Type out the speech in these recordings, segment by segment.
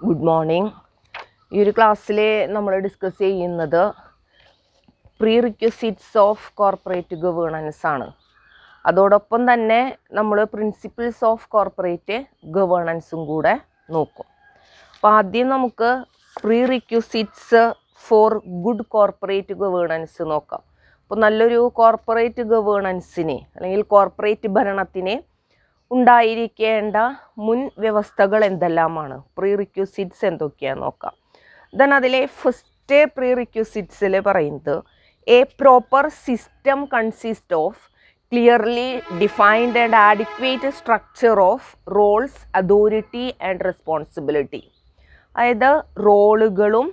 Good morning. ഈ ഒരു ക്ലാസ്സിൽ നമ്മൾ ഡിസ്കസ് ചെയ്യുന്നത് pre requisites of corporate governance ആണ്. അതോടൊപ്പം തന്നെ നമ്മൾ പ്രിൻസിപ്പിൾസ് ഓഫ് കോർപ്പറേറ്റ് ഗവേണൻസും കൂടെ നോക്കും. അപ്പോൾ ആദ്യം നമുക്ക് pre requisites four good corporate governance നോക്കാം. അപ്പോൾ നല്ലൊരു കോർപ്പറേറ്റ് ഗവേണൻസിന് അല്ലെങ്കിൽ കോർപ്പറേറ്റ് ഭരണത്തിന് ഉണ്ടായിരിക്കേണ്ട മുൻ വ്യവസ്ഥകൾ എന്തെല്ലാമാണ്, പ്രീ റിക്വസിറ്റ്സ് എന്തൊക്കെയാണെന്ന് നോക്കാം. ദെൻ അതിലെ ഫസ്റ്റ് പ്രീ റിക്വസിറ്റ്സിൽ പറയുന്നത് A proper system consist of clearly defined and adequate structure of Rolls, authority and responsibility. അതായത് റോളുകളും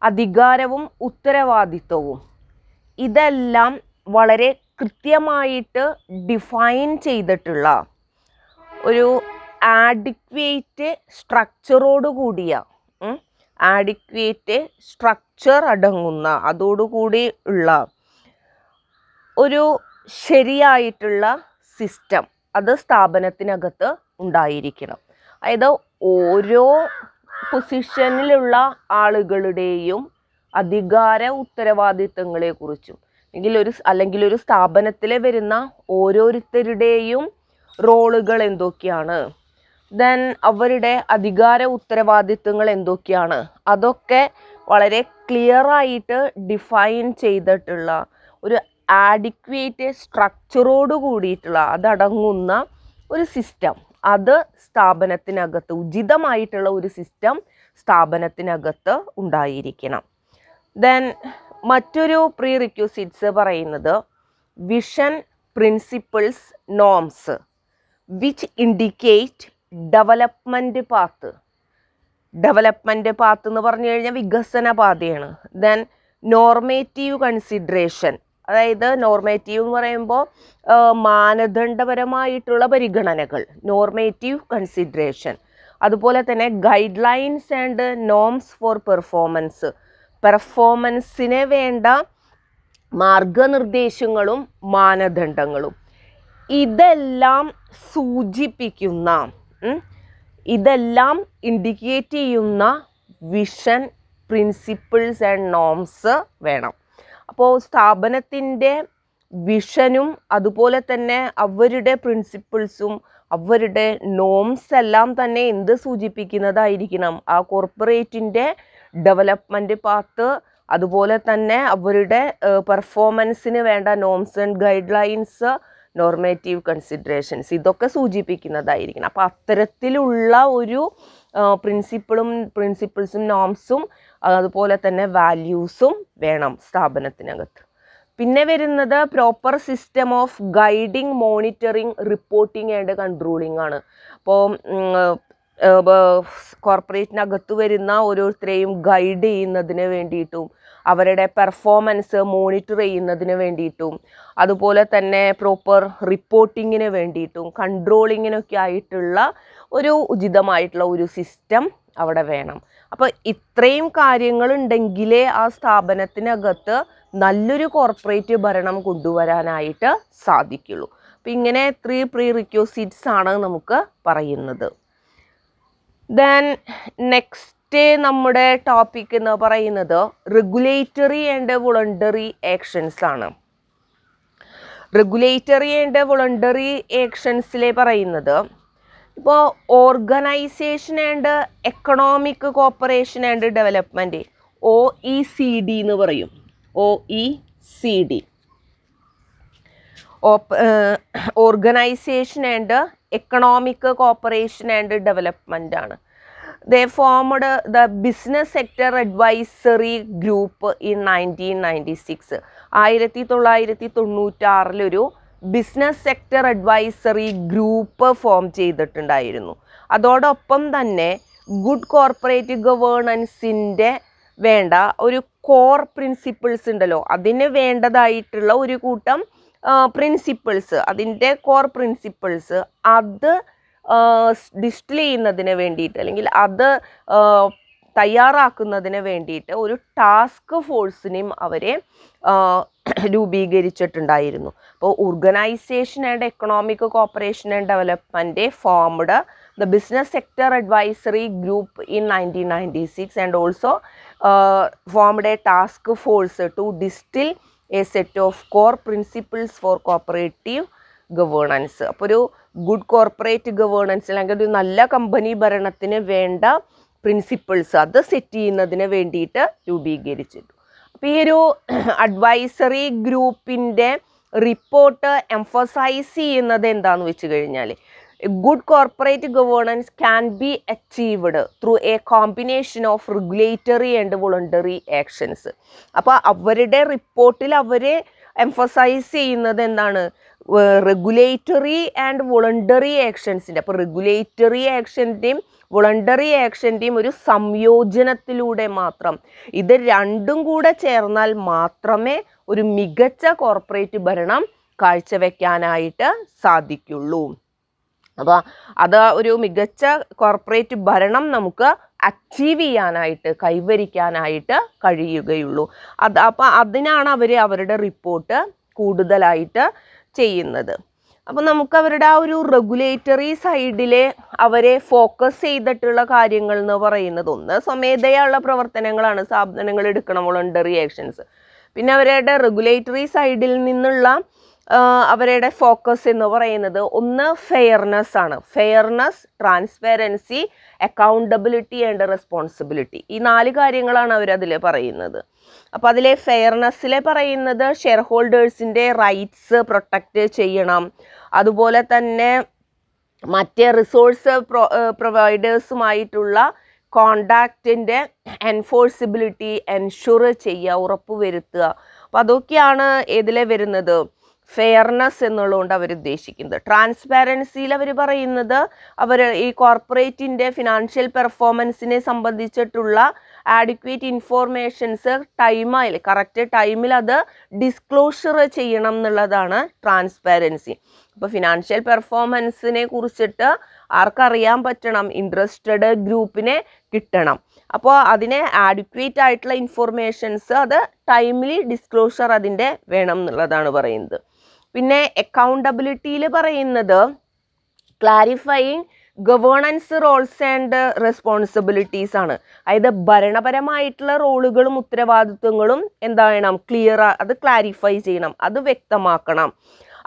അധികാരവും ഉത്തരവാദിത്വവും ഇതെല്ലാം വളരെ കൃത്യമായിട്ട് ഡിഫൈൻ ചെയ്തിട്ടുള്ള ഒരു ആഡിക്വേറ്റ് സ്ട്രക്ചറോട് കൂടിയ ആഡിക്വേറ്റ് സ്ട്രക്ചർ അടങ്ങുന്ന അതോടുകൂടി ഉള്ള ഒരു ശരിയായിട്ടുള്ള സിസ്റ്റം അത് സ്ഥാപനത്തിനകത്ത് ഉണ്ടായിരിക്കണം. അതായത് ഓരോ പൊസിഷനിലുള്ള ആളുകളുടെയും അധികാര ഉത്തരവാദിത്തങ്ങളെക്കുറിച്ചും അല്ലെങ്കിൽ ഒരു സ്ഥാപനത്തിൽ വരുന്ന ഓരോരുത്തരുടെയും റോളുകൾ എന്തൊക്കെയാണ്, ദെൻ അവരുടെ അധികാര ഉത്തരവാദിത്തങ്ങൾ എന്തൊക്കെയാണ്, അതൊക്കെ വളരെ ക്ലിയറായിട്ട് ഡിഫൈൻ ചെയ്തിട്ടുള്ള ഒരു ആഡിക്വേറ്റ് സ്ട്രക്ചറോട് കൂടിയിട്ടുള്ള അതടങ്ങുന്ന ഒരു സിസ്റ്റം അത് സ്ഥാപനത്തിനകത്ത് ഉചിതമായിട്ടുള്ള ഒരു സിസ്റ്റം സ്ഥാപനത്തിനകത്ത് ഉണ്ടായിരിക്കണം. ദെൻ മറ്റൊരു പ്രീ റിക്വസിറ്റ്സ് പറയുന്നത് vision, principles, norms which indicate development path. Development path എന്ന് പറഞ്ഞു കഴിഞ്ഞാൽ വികസന പാതയാണ്. ദെൻ നോർമേറ്റീവ് കൺസിഡറേഷൻ, അതായത് നോർമേറ്റീവ് എന്ന് പറയുമ്പോൾ മാനദണ്ഡപരമായിട്ടുള്ള പരിഗണനകൾ, നോർമേറ്റീവ് കൺസിഡറേഷൻ. അതുപോലെ തന്നെ guidelines and norms for performance, പെർഫോമൻസിന് വേണ്ട മാർഗനിർദ്ദേശങ്ങളും മാനദണ്ഡങ്ങളും. ഇതെല്ലാം സൂചിപ്പിക്കുന്ന, ഇതെല്ലാം ഇൻഡിക്കേറ്റ് ചെയ്യുന്ന വിഷൻ, പ്രിൻസിപ്പിൾസ് ആൻഡ് നോംസ് വേണം. അപ്പോൾ സ്ഥാപനത്തിൻ്റെ വിഷനും അതുപോലെ തന്നെ അവരുടെ പ്രിൻസിപ്പിൾസും അവരുടെ നോംസ് എല്ലാം തന്നെ എന്ത് സൂചിപ്പിക്കുന്നതായിരിക്കണം, ആ കോർപ്പറേറ്റിൻ്റെ ഡെവലപ്മെൻറ്റ് പാത്ത്, അതുപോലെ തന്നെ അവരുടെ പെർഫോമൻസിന് വേണ്ട norms and guide lines, normative considerations ഇതൊക്കെ സൂചിപ്പിക്കുന്നതായിരിക്കണം. അപ്പോൾ അത്തരത്തിലുള്ള ഒരു പ്രിൻസിപ്പിൾസും നോംസും അതുപോലെ തന്നെ വാല്യൂസും വേണം സ്ഥാപനത്തിനകത്ത്. പിന്നെ വരുന്നത് proper system of guiding, monitoring, reporting and controlling ആണ്. അപ്പോൾ കോർപ്പറേറ്റിനകത്ത് വരുന്ന ഓരോരുത്തരെയും ഗൈഡ് ചെയ്യുന്നതിന് വേണ്ടിയിട്ടും അവരുടെ പെർഫോമൻസ് മോണിറ്റർ ചെയ്യുന്നതിന് വേണ്ടിയിട്ടും അതുപോലെ തന്നെ പ്രോപ്പർ റിപ്പോർട്ടിങ്ങിന് വേണ്ടിയിട്ടും കൺട്രോളിങ്ങിനൊക്കെ ആയിട്ടുള്ള ഒരു ഉചിതമായിട്ടുള്ള ഒരു സിസ്റ്റം അവിടെ വേണം. അപ്പോൾ ഇത്രയും കാര്യങ്ങളുണ്ടെങ്കിലേ ആ സ്ഥാപനത്തിനകത്ത് നല്ലൊരു കോർപ്പറേറ്റ് ഭരണം കൊണ്ടുവരാനായിട്ട് സാധിക്കുള്ളൂ. അപ്പോൾ ഇങ്ങനെ 3 പ്രീ റിക്വസിറ്റ്സ് ആണ് നമുക്ക് പറയുന്നത്. ദെൻ നെക്സ്റ്റ് നമ്മുടെ ടോപ്പിക് എന്ന് പറയുന്നത് റെഗുലേറ്ററി ആൻഡ് വോളണ്ടറി ആക്ഷൻസ് ആണ്. റെഗുലേറ്ററി ആൻഡ് വോളണ്ടറി ആക്ഷൻസിലെ പറയുന്നത് ഇപ്പോൾ organisation and economic cooperation and development, OECD എന്ന് പറയും. OECD organisation and economic cooperation and development ആണ്. They formed the Business Sector Advisory Group in 1996. 1996 business sector advisory group form ചെയ്തിട്ടുണ്ടായിരുന്നു. അതോടൊപ്പം തന്നെ good corporate ഗവേണൻസിൻ്റെ വേണ്ട ഒരു കോർ പ്രിൻസിപ്പിൾസ് ഉണ്ടല്ലോ, അതിന് വേണ്ടതായിട്ടുള്ള ഒരു കൂട്ടം പ്രിൻസിപ്പിൾസ്, അതിൻ്റെ കോർ പ്രിൻസിപ്പിൾസ് അത് ഡിസ്റ്റിൽ ചെയ്യുന്നതിന് വേണ്ടിയിട്ട് അല്ലെങ്കിൽ അത് തയ്യാറാക്കുന്നതിന് വേണ്ടിയിട്ട് ഒരു ടാസ്ക് ഫോഴ്സിനെയും അവരെ രൂപീകരിച്ചിട്ടുണ്ടായിരുന്നു. അപ്പോൾ organisation and economic cooperation and development formed the Business Sector Advisory Group in 1996 and also formed a task force to distill a set of core principles for cooperative governance. അപ്പോൾ ഒരു ഗുഡ് കോർപ്പറേറ്റ് ഗവേണൻസ് അല്ലെങ്കിൽ ഒരു നല്ല company ഭരണത്തിന് വേണ്ട principles അത് set ചെയ്യുന്നതിന് വേണ്ടിയിട്ട് രൂപീകരിച്ചിട്ടു. അപ്പോൾ ഈ ഒരു അഡ്വൈസറി ഗ്രൂപ്പിൻ്റെ റിപ്പോർട്ട് എംഫസൈസ് ചെയ്യുന്നത് എന്താണെന്ന് വെച്ച് കഴിഞ്ഞാൽ good corporate governance can be achieved through A combination of regulatory and voluntary actions. അപ്പോൾ അവരുടെ റിപ്പോർട്ടിൽ അവർ എംഫസൈസ് ചെയ്യുന്നത് എന്താണ്, റെഗുലേറ്ററി ആൻഡ് വോളണ്ടറി ആക്ഷൻസിൻ്റെ. അപ്പോൾ റെഗുലേറ്ററി ആക്ഷൻ്റെയും വോളണ്ടറി ആക്ഷൻ്റെയും ഒരു സംയോജനത്തിലൂടെ മാത്രം, ഇത് രണ്ടും കൂടെ ചേർന്നാൽ മാത്രമേ ഒരു മികച്ച കോർപ്പറേറ്റ് ഭരണം കാഴ്ചവെക്കാനായിട്ട് സാധിക്കുള്ളൂ. അപ്പോൾ അത് ഒരു മികച്ച കോർപ്പറേറ്റ് ഭരണം നമുക്ക് അച്ചീവ് ചെയ്യാനായിട്ട് കൈവരിക്കാനായിട്ട് കഴിയുകയുള്ളൂ. അപ്പോൾ അതിനാണ് അവരുടെ റിപ്പോർട്ട് കൂടുതലായിട്ട് ചെയ്യുന്നത്. അപ്പോൾ നമുക്ക് അവരുടെ ആ ഒരു റെഗുലേറ്ററി സൈഡിലെ അവരെ ഫോക്കസ് ചെയ്തിട്ടുള്ള കാര്യങ്ങൾ എന്ന് പറയുന്നത്, ഒന്ന് സ്വമേധയുള്ള പ്രവർത്തനങ്ങളാണ്, സ്ഥാപനങ്ങൾ എടുക്കണം വോളണ്ടറി ആക്ഷൻസ്. പിന്നെ അവരുടെ റെഗുലേറ്ററി സൈഡിൽ നിന്നുള്ള അവരുടെ ഫോക്കസ് എന്ന് പറയുന്നത് ഒന്ന് ഫെയർനെസ് ആണ്. Fairness, transparency, accountability and responsibility, ഈ 4 കാര്യങ്ങളാണ് അവരതിൽ പറയുന്നത്. അപ്പോൾ അതിലെ ഫെയർനെസ്സിൽ പറയുന്നത് ഷെയർ ഹോൾഡേഴ്സിൻ്റെ റൈറ്റ്സ് പ്രൊട്ടക്റ്റ് ചെയ്യണം, അതുപോലെ തന്നെ മറ്റേ റിസോഴ്സ് പ്രൊവൈഡേഴ്സുമായിട്ടുള്ള കോണ്ടാക്റ്റിൻ്റെ എൻഫോഴ്സിബിലിറ്റി എൻഷുർ ചെയ്യുക, ഉറപ്പുവരുത്തുക. അപ്പോൾ അതൊക്കെയാണ് ഇതിലെ വരുന്നത് ഫെയർനെസ് എന്നുള്ളതുകൊണ്ട് അവർ ഉദ്ദേശിക്കുന്നത്. ട്രാൻസ്പാരൻസിയിൽ അവർ പറയുന്നത് അവർ ഈ കോർപ്പറേറ്റിൻ്റെ ഫിനാൻഷ്യൽ പെർഫോമൻസിനെ സംബന്ധിച്ചിട്ടുള്ള ആഡിക്വേറ്റ് ഇൻഫോർമേഷൻസ് കറക്റ്റ് ടൈമിൽ അത് ഡിസ്ക്ലോഷർ ചെയ്യണം എന്നുള്ളതാണ് ട്രാൻസ്പാരൻസി. അപ്പോൾ ഫിനാൻഷ്യൽ പെർഫോമൻസിനെ കുറിച്ചിട്ട് ആർക്കറിയാൻ പറ്റണം, ഇൻട്രസ്റ്റഡ് ഗ്രൂപ്പിനെ കിട്ടണം. അപ്പോൾ അതിനെ ആഡിക്വേറ്റ് ആയിട്ടുള്ള ഇൻഫോർമേഷൻസ് അത് ടൈംലി ഡിസ്ക്ലോഷർ അതിൻ്റെ വേണം എന്നുള്ളതാണ് പറയുന്നത്. പിന്നെ അക്കൗണ്ടബിലിറ്റിയിൽ പറയുന്നത് clarifying governance roles and responsibilities ആണ്. അതായത് ഭരണപരമായിട്ടുള്ള റോളുകളും ഉത്തരവാദിത്വങ്ങളും എന്താകണം, അത് ക്ലാരിഫൈ ചെയ്യണം, അത് വ്യക്തമാക്കണം.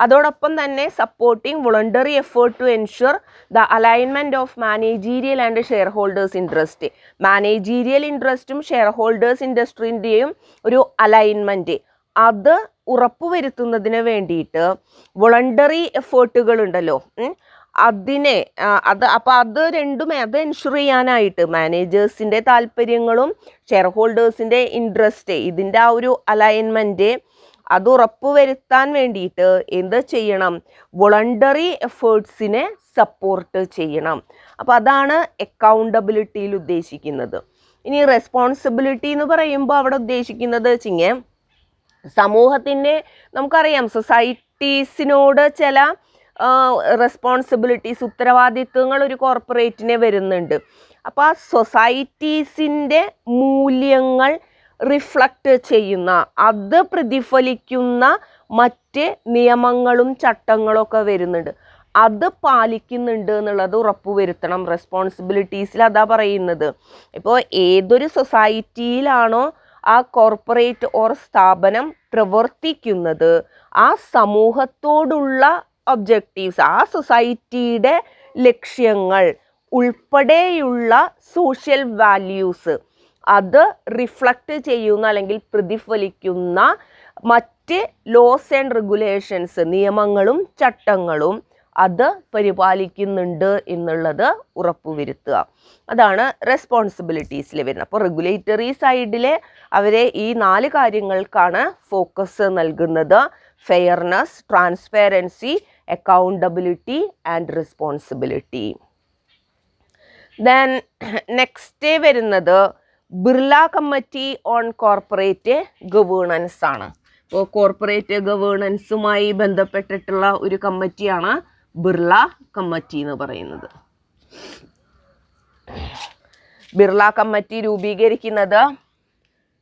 അതോടൊപ്പം തന്നെ supporting voluntary effort to ensure the alignment of managerial and shareholders interest. Managerial ഇൻട്രസ്റ്റും ഷെയർ ഹോൾഡേഴ്സ് ഇൻട്രസ്റ്റിൻ്റെയും ഒരു അലൈൻമെൻറ്റ് അത് ഉറപ്പുവരുത്തുന്നതിന് വേണ്ടിയിട്ട് വോളണ്ടറി എഫേർട്ടുകൾ ഉണ്ടല്ലോ, അത് രണ്ടുമേ അത് എൻഷുർ ചെയ്യാനായിട്ട് മാനേജേഴ്സിൻ്റെ താല്പര്യങ്ങളും ഷെയർ ഹോൾഡേഴ്സിൻ്റെ ഇൻട്രസ്റ്റ്, ഇതിൻ്റെ ആ ഒരു അലൈൻമെൻറ്റ് അത് ഉറപ്പുവരുത്താൻ വേണ്ടിയിട്ട് എന്ത് ചെയ്യണം, വോളണ്ടറി എഫേർട്സിനെ സപ്പോർട്ട് ചെയ്യണം. അപ്പോൾ അതാണ് അക്കൗണ്ടബിലിറ്റിയിൽ ഉദ്ദേശിക്കുന്നത്. ഇനി റെസ്പോൺസിബിലിറ്റി എന്ന് പറയുമ്പോൾ അവിടെ ഉദ്ദേശിക്കുന്നത് വെച്ചിങ്ങനെ സമൂഹത്തിൻ്റെ, നമുക്കറിയാം സൊസൈറ്റീസിനോട് ചില റെസ്പോൺസിബിലിറ്റീസ്, ഉത്തരവാദിത്വങ്ങൾ ഒരു കോർപ്പറേറ്റിനെ വരുന്നുണ്ട്. അപ്പോൾ ആ സൊസൈറ്റീസിൻ്റെ മൂല്യങ്ങൾ റിഫ്ലക്റ്റ് ചെയ്യുന്ന, അത് പ്രതിഫലിക്കുന്ന മറ്റ് നിയമങ്ങളും ചട്ടങ്ങളൊക്കെ വരുന്നുണ്ട്, അത് പാലിക്കുന്നുണ്ട് എന്നുള്ളത് ഉറപ്പുവരുത്തണം. റെസ്പോൺസിബിലിറ്റീസിൽ അതാ പറയുന്നത്. ഇപ്പോൾ ഏതൊരു സൊസൈറ്റിയിലാണോ ആ കോർപ്പറേറ്റ് ഓർ സ്ഥാപനം പ്രവർത്തിക്കുന്നത്, ആ സമൂഹത്തോടുള്ള ഒബ്ജക്റ്റീവ്സ്, ആ സൊസൈറ്റിയുടെ ലക്ഷ്യങ്ങൾ ഉൾപ്പെടെയുള്ള സോഷ്യൽ വാല്യൂസ് അത് റിഫ്ലക്റ്റ് ചെയ്യുന്ന അല്ലെങ്കിൽ പ്രതിഫലിക്കുന്ന മറ്റ് ലോസ് ആൻഡ് റെഗുലേഷൻസ്, നിയമങ്ങളും ചട്ടങ്ങളും അത് പരിപാലിക്കുന്നുണ്ട് എന്നുള്ളത് ഉറപ്പുവരുത്തുക. അതാണ് റെസ്പോൺസിബിലിറ്റീസിൽ വരുന്നത്. അപ്പോൾ റെഗുലേറ്ററി സൈഡിലെ അവരെ ഈ 4 കാര്യങ്ങൾക്കാണ് ഫോക്കസ് നൽകുന്നത്: fairness, transparency, accountability and responsibility. Then next വരുന്നത് Birla committee on corporate governance ആണ്. അപ്പോൾ കോർപ്പറേറ്റ് ഗവേണൻസുമായി ബന്ധപ്പെട്ടിട്ടുള്ള ഒരു കമ്മിറ്റിയാണ് ബിർള കമ്മിറ്റി എന്ന് പറയുന്നത്. ബിർള കമ്മിറ്റി രൂപീകരിക്കുന്നത്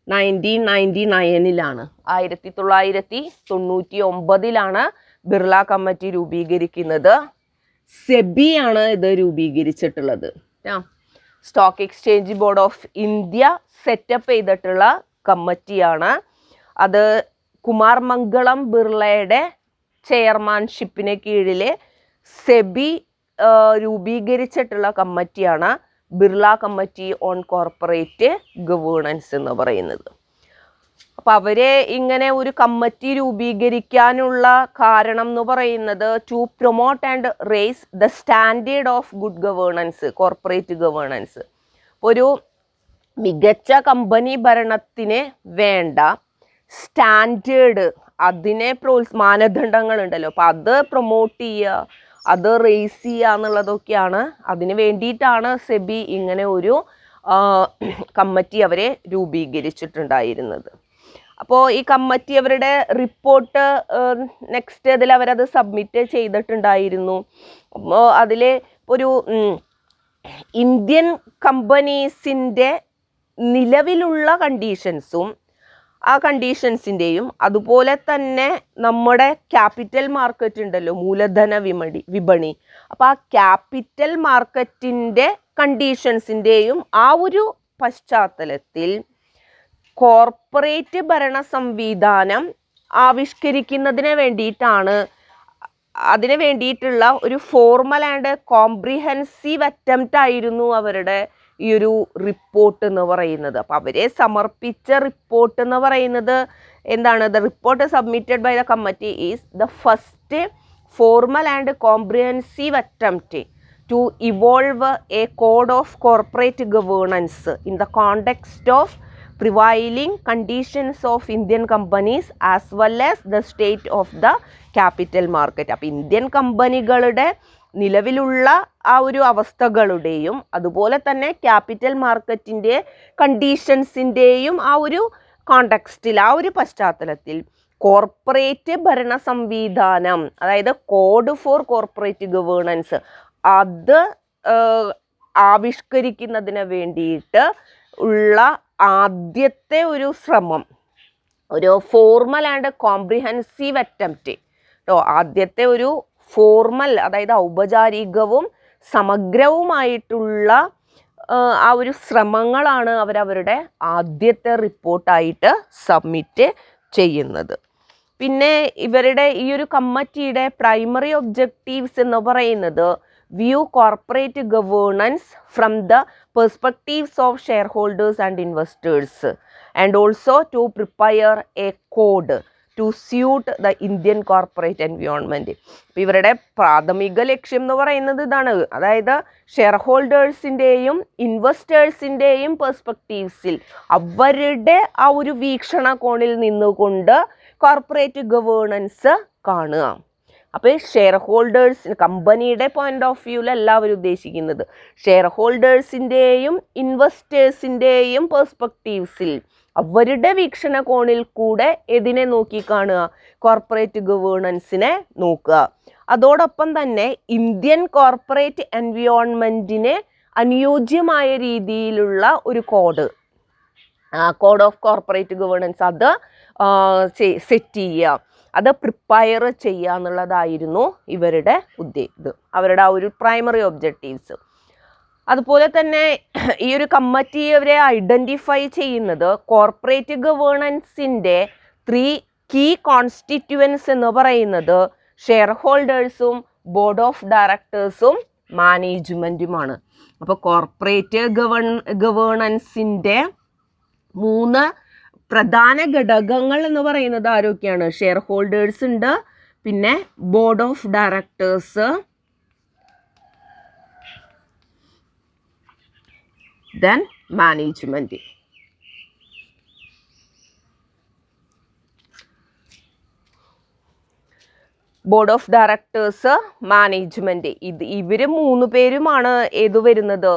1999 1999 ബിർള കമ്മിറ്റി രൂപീകരിക്കുന്നത്. സെബിയാണ് ഇത് രൂപീകരിച്ചിട്ടുള്ളത്. Stock exchange board of India setup ചെയ്തിട്ടുള്ള കമ്മിറ്റിയാണ്. അത് കുമാർ മംഗളം ബിർളയുടെ ചെയർമാൻഷിപ്പിന് കീഴിൽ സെബി രൂപീകരിച്ചിട്ടുള്ള കമ്മിറ്റിയാണ് Birla committee on corporate governance എന്ന് പറയുന്നത്. അപ്പം അവരെ ഇങ്ങനെ ഒരു കമ്മിറ്റി രൂപീകരിക്കാനുള്ള കാരണം എന്ന് പറയുന്നത് to promote and raise the standard of good governance, corporate governance. ഒരു മികച്ച കമ്പനി ഭരണത്തിന് വേണ്ട സ്റ്റാൻഡേർഡ്, അതിനെ മാനദണ്ഡങ്ങളുണ്ടല്ലോ, അപ്പം അത് പ്രൊമോട്ട് ചെയ്യുക, അത് റേസ് ചെയ്യുക എന്നുള്ളതൊക്കെയാണ്. അതിന് വേണ്ടിയിട്ടാണ് സെബി ഇങ്ങനെ ഒരു കമ്മിറ്റി അവരെ രൂപീകരിച്ചിട്ടുണ്ടായിരുന്നത്. അപ്പോൾ ഈ കമ്മിറ്റി അവരുടെ റിപ്പോർട്ട് നെക്സ്റ്റ് ഇതിൽ അവരത് സബ്മിറ്റ് ചെയ്തിട്ടുണ്ടായിരുന്നു. അപ്പോൾ അതിൽ ഒരു ഇന്ത്യൻ കമ്പനീസിൻ്റെ നിലവിലുള്ള കണ്ടീഷൻസും ആ കണ്ടീഷൻസിൻ്റെയും അതുപോലെ തന്നെ നമ്മുടെ ക്യാപിറ്റൽ മാർക്കറ്റ് ഉണ്ടല്ലോ, മൂലധന വിപണി, അപ്പോൾ ആ ക്യാപിറ്റൽ മാർക്കറ്റിൻ്റെ കണ്ടീഷൻസിൻ്റെയും ആ ഒരു പശ്ചാത്തലത്തിൽ കോർപ്പറേറ്റ് ഭരണ സംവിധാനം ആവിഷ്കരിക്കുന്നതിന് വേണ്ടിയിട്ടാണ്, അതിന് വേണ്ടിയിട്ടുള്ള ഒരു ഫോർമൽ ആൻഡ് കോംപ്രിഹെൻസീവ് അറ്റംപ്റ്റ് ആയിരുന്നു അവരുടെ ഈ ഒരു റിപ്പോർട്ട് എന്ന് പറയുന്നത്. അപ്പോൾ അവരെ സമർപ്പിച്ച റിപ്പോർട്ട് എന്ന് പറയുന്നത് എന്താണ്? The report submitted by the committee is the first formal and comprehensive attempt to evolve a code of corporate governance in the context of prevailing conditions of Indian companies as well as the state of the capital market. അപ്പോൾ Indian കമ്പനികളുടെ നിലവിലുള്ള ആ ഒരു അവസ്ഥകളുടെയും അതുപോലെ തന്നെ capital മാർക്കറ്റിൻ്റെ കണ്ടീഷൻസിൻ്റെയും ആ ഒരു കോണ്ടെക്സ്റ്റിൽ, ആ ഒരു പശ്ചാത്തലത്തിൽ കോർപ്പറേറ്റ് ഭരണ സംവിധാനം, അതായത് കോഡ് ഫോർ കോർപ്പറേറ്റ് ഗവേണൻസ്, അത് ആവിഷ്കരിക്കുന്നതിന് വേണ്ടിയിട്ട് ഉള്ള ആദ്യത്തെ ഒരു ശ്രമം, ഒരു ഫോർമൽ ആൻഡ് കോംപ്രിഹെൻസീവ് അറ്റംപ്റ്റ് കേട്ടോ. ആദ്യത്തെ ഒരു ഫോർമൽ, അതായത് ഔപചാരികവും സമഗ്രവുമായിട്ടുള്ള ആ ഒരു ശ്രമങ്ങളാണ് അവരവരുടെ ആദ്യത്തെ റിപ്പോർട്ടായിട്ട് സബ്മിറ്റ് ചെയ്യുന്നത്. പിന്നെ ഇവരുടെ ഈ ഒരു കമ്മിറ്റിയുടെ പ്രൈമറി ഒബ്ജക്റ്റീവ്സ് എന്ന് പറയുന്നത് view corporate governance from the perspectives of share holders and investors and also to prepare a code to suit the Indian corporate environment. അപ്പോൾ ഇവരുടെ പ്രാഥമിക ലക്ഷ്യം എന്ന് പറയുന്നത് ഇതാണ്, അതായത് ഷെയർ ഹോൾഡേഴ്സിൻ്റെയും ഇൻവെസ്റ്റേഴ്സിൻ്റെയും പെർസ്പെക്റ്റീവ്സിൽ അവരുടെ ആ ഒരു വീക്ഷണകോണിൽ നിന്നുകൊണ്ട് കോർപ്പറേറ്റ് ഗവേണൻസ് കാണുക. അപ്പോൾ ഷെയർ ഹോൾഡേഴ്സ്, കമ്പനിയുടെ പോയിന്റ് ഓഫ് വ്യൂവിൽ എല്ലാവരും ഉദ്ദേശിക്കുന്നത് ഷെയർ ഹോൾഡേഴ്സിൻ്റെയും ഇൻവെസ്റ്റേഴ്സിൻ്റെയും പെർസ്പെക്റ്റീവ്സിൽ അവരുടെ വീക്ഷണകോണിൽ കൂടെ എതിനെ നോക്കി കാണുക? കോർപ്പറേറ്റ് ഗവേണൻസിനെ നോക്കുക. അതോടൊപ്പം തന്നെ ഇന്ത്യൻ കോർപ്പറേറ്റ് എൻവയോൺമെൻറ്റിന് അനുയോജ്യമായ രീതിയിലുള്ള ഒരു കോഡ് ഓഫ് കോർപ്പറേറ്റ് ഗവേണൻസ് അത് സെറ്റ് ചെയ്യുക, അത് പ്രിപ്പയർ ചെയ്യുക എന്നുള്ളതായിരുന്നു ഇവരുടെ അവരുടെ ആ ഒരു പ്രൈമറി ഒബ്ജക്റ്റീവ്സ്. അതുപോലെ തന്നെ ഈ ഒരു കമ്മിറ്റി അവരെ ഐഡൻറ്റിഫൈ ചെയ്യുന്നത് കോർപ്പറേറ്റ് ഗവേണൻസിൻ്റെ 3 കീ കോൺസ്റ്റിറ്റ്യുവൻസ് എന്ന് പറയുന്നത് ഷെയർ ഹോൾഡേഴ്സും ബോർഡ് ഓഫ് ഡയറക്ടേഴ്സും മാനേജ്മെൻറ്റുമാണ്. അപ്പോൾ കോർപ്പറേറ്റ് ഗവേണൻസിൻ്റെ 3 പ്രധാന ഘടകങ്ങൾ എന്ന് പറയുന്നത് ആരൊക്കെയാണ്? ഷെയർ ഹോൾഡേഴ്സ് ഉണ്ട്, പിന്നെ board of directors, then management. Board of directors, management, ഇവർ 3 പേരുമാണ് ഏത് വരുന്നത്?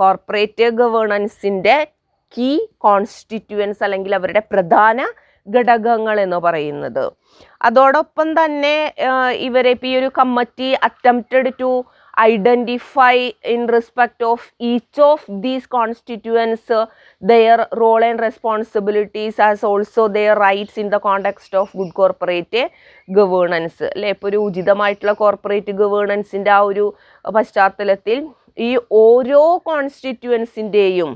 കോർപ്പറേറ്റ് ഗവേണൻസിൻ്റെ കീ കോൺസ്റ്റിറ്റ്യുവൻസ് അല്ലെങ്കിൽ അവരുടെ പ്രധാന ഘടകങ്ങൾ എന്ന് പറയുന്നത്. അതോടൊപ്പം തന്നെ ഇവരെ ഇപ്പോൾ ഈ ഒരു committee attempted to identify in respect of each of these constituents their role and responsibilities as also their rights in the context of good corporate governance അല്ലേ. ഇപ്പോൾ ഒരു ഉചിതമായിട്ടുള്ള കോർപ്പറേറ്റ് ഗവേണൻസിൻ്റെ ആ ഒരു പശ്ചാത്തലത്തിൽ ഈ ഓരോ കോൺസ്റ്റിറ്റ്യുവൻസിൻ്റെയും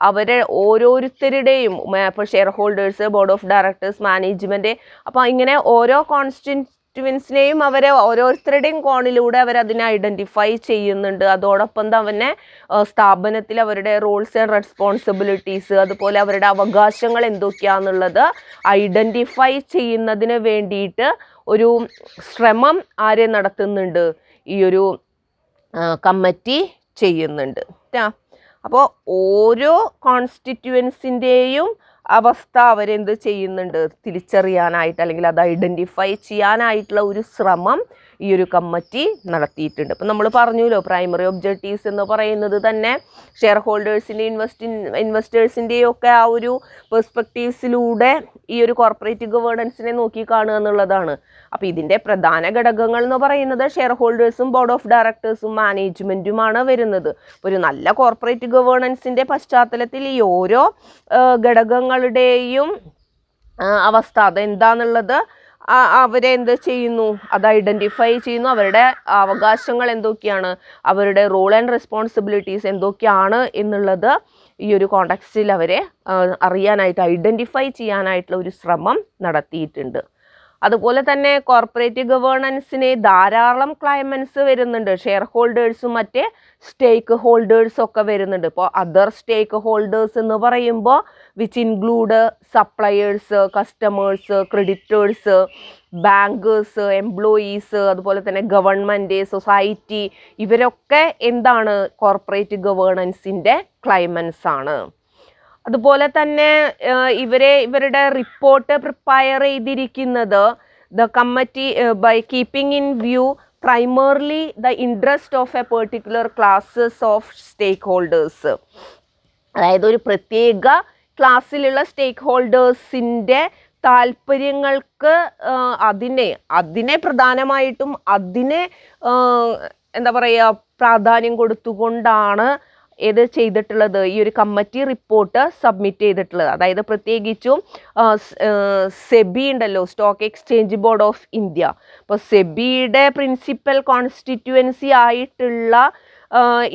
അവരെ ഓരോരുത്തരുടെയും ഇപ്പോൾ share holders, board of directors, management, അപ്പോൾ ഇങ്ങനെ ഓരോ കോൺസ്റ്റിറ്റ്യുവൻസിനെയും അവരെ ഓരോരുത്തരുടെയും കോണിലൂടെ അവരതിനെ ഐഡൻറ്റിഫൈ ചെയ്യുന്നുണ്ട്. അതോടൊപ്പം തന്നെ സ്ഥാപനത്തിൽ അവരുടെ റോൾസ് ആൻഡ് റെസ്പോൺസിബിലിറ്റീസ്, അതുപോലെ അവരുടെ അവകാശങ്ങൾ എന്തൊക്കെയാണെന്നുള്ളത് ഐഡൻറ്റിഫൈ ചെയ്യുന്നതിന് വേണ്ടിയിട്ട് ഒരു ശ്രമം ആരെ നടത്തുന്നുണ്ട്, ഈ ഒരു കമ്മിറ്റി ചെയ്യുന്നുണ്ട്. അപ്പോൾ ഓരോ കോൺസ്റ്റിറ്റ്യുവൻസിൻ്റെയും അവസ്ഥ അവരെന്ത് ചെയ്യുന്നുണ്ട്, തിരിച്ചറിയാനായിട്ട് അല്ലെങ്കിൽ അത് ഐഡൻറ്റിഫൈ ചെയ്യാനായിട്ടുള്ള ഒരു ശ്രമം ഈ ഒരു കമ്മിറ്റി നടത്തിയിട്ടുണ്ട്. അപ്പം നമ്മൾ പറഞ്ഞല്ലോ, പ്രൈമറി ഒബ്ജക്റ്റീവ്സ് എന്ന് പറയുന്നത് തന്നെ ഷെയർ ഹോൾഡേഴ്സിൻ്റെയും ഇൻവെസ്റ്റേഴ്സിൻ്റെയും ഒക്കെ ആ ഒരു പെർസ്പെക്റ്റീവ്സിലൂടെ ഈ ഒരു കോർപ്പറേറ്റ് ഗവേണൻസിനെ നോക്കി കാണുക എന്നുള്ളതാണ്. അപ്പോൾ ഇതിൻ്റെ പ്രധാന ഘടകങ്ങൾ എന്ന് പറയുന്നത് ഷെയർ ഹോൾഡേഴ്സും ബോർഡ് ഓഫ് ഡയറക്ടേഴ്സും മാനേജ്മെൻറ്റുമാണ് വരുന്നത്. ഒരു നല്ല കോർപ്പറേറ്റ് ഗവേണൻസിൻ്റെ പശ്ചാത്തലത്തിൽ ഈ ഓരോ ഘടകങ്ങളുടെയും അവസ്ഥ അതെന്താന്നുള്ളത് അവരെ എന്ത് ചെയ്യുന്നു, അത് ഐഡൻറ്റിഫൈ ചെയ്യുന്നു. അവരുടെ അവകാശങ്ങൾ എന്തൊക്കെയാണ്, അവരുടെ റോൾ ആൻഡ് റെസ്പോൺസിബിലിറ്റീസ് എന്തൊക്കെയാണ് എന്നുള്ളത് ഈ ഒരു കോണ്ടെക്സ്റ്റിൽ അവരെ അറിയാനായിട്ട് ഐഡൻറ്റിഫൈ ചെയ്യാനായിട്ടുള്ള ഒരു ശ്രമം നടത്തിയിട്ടുണ്ട്. അതുപോലെ തന്നെ കോർപ്പറേറ്റ് ഗവേണൻസിന് ധാരാളം ക്ലൈമൻസ് വരുന്നുണ്ട്. ഷെയർ ഹോൾഡേഴ്സും മറ്റേ സ്റ്റേക്ക് ഹോൾഡേഴ്സും ഒക്കെ വരുന്നുണ്ട്. ഇപ്പോൾ അതർ സ്റ്റേക്ക് ഹോൾഡേഴ്സ് എന്ന് പറയുമ്പോൾ which include suppliers, customers, creditors, bankers, employees, അതുപോലെ തന്നെ ഗവൺമെൻറ്, സൊസൈറ്റി, ഇവരൊക്കെ എന്താണ് കോർപ്പറേറ്റ് ഗവേണൻസിൻ്റെ ക്ലൈമൻസ് ആണ്. അതുപോലെ തന്നെ ഇവരുടെ റിപ്പോർട്ട് പ്രിപ്പയർ ചെയ്തിരിക്കുന്നത് the committee by keeping in view primarily the interest of a particular classes of stake holders. അതായത് ഒരു പ്രത്യേക ക്ലാസ്സിലുള്ള സ്റ്റേക്ക് ഹോൾഡേഴ്സിൻ്റെ താല്പര്യങ്ങൾക്ക് അതിനെ പ്രധാനമായിട്ടും എന്താ പറയുക പ്രാധാന്യം കൊടുത്തുകൊണ്ടാണ് ഏത് ചെയ്തിട്ടുള്ളത്, ഈ ഒരു കമ്മിറ്റി റിപ്പോർട്ട് സബ്മിറ്റ് ചെയ്തിട്ടുള്ളത്. അതായത് പ്രത്യേകിച്ചും സെബി ഉണ്ടല്ലോ, stock exchange board of India. അപ്പോൾ സെബിയുടെ പ്രിൻസിപ്പൽ കോൺസ്റ്റിറ്റ്യുവൻസി ആയിട്ടുള്ള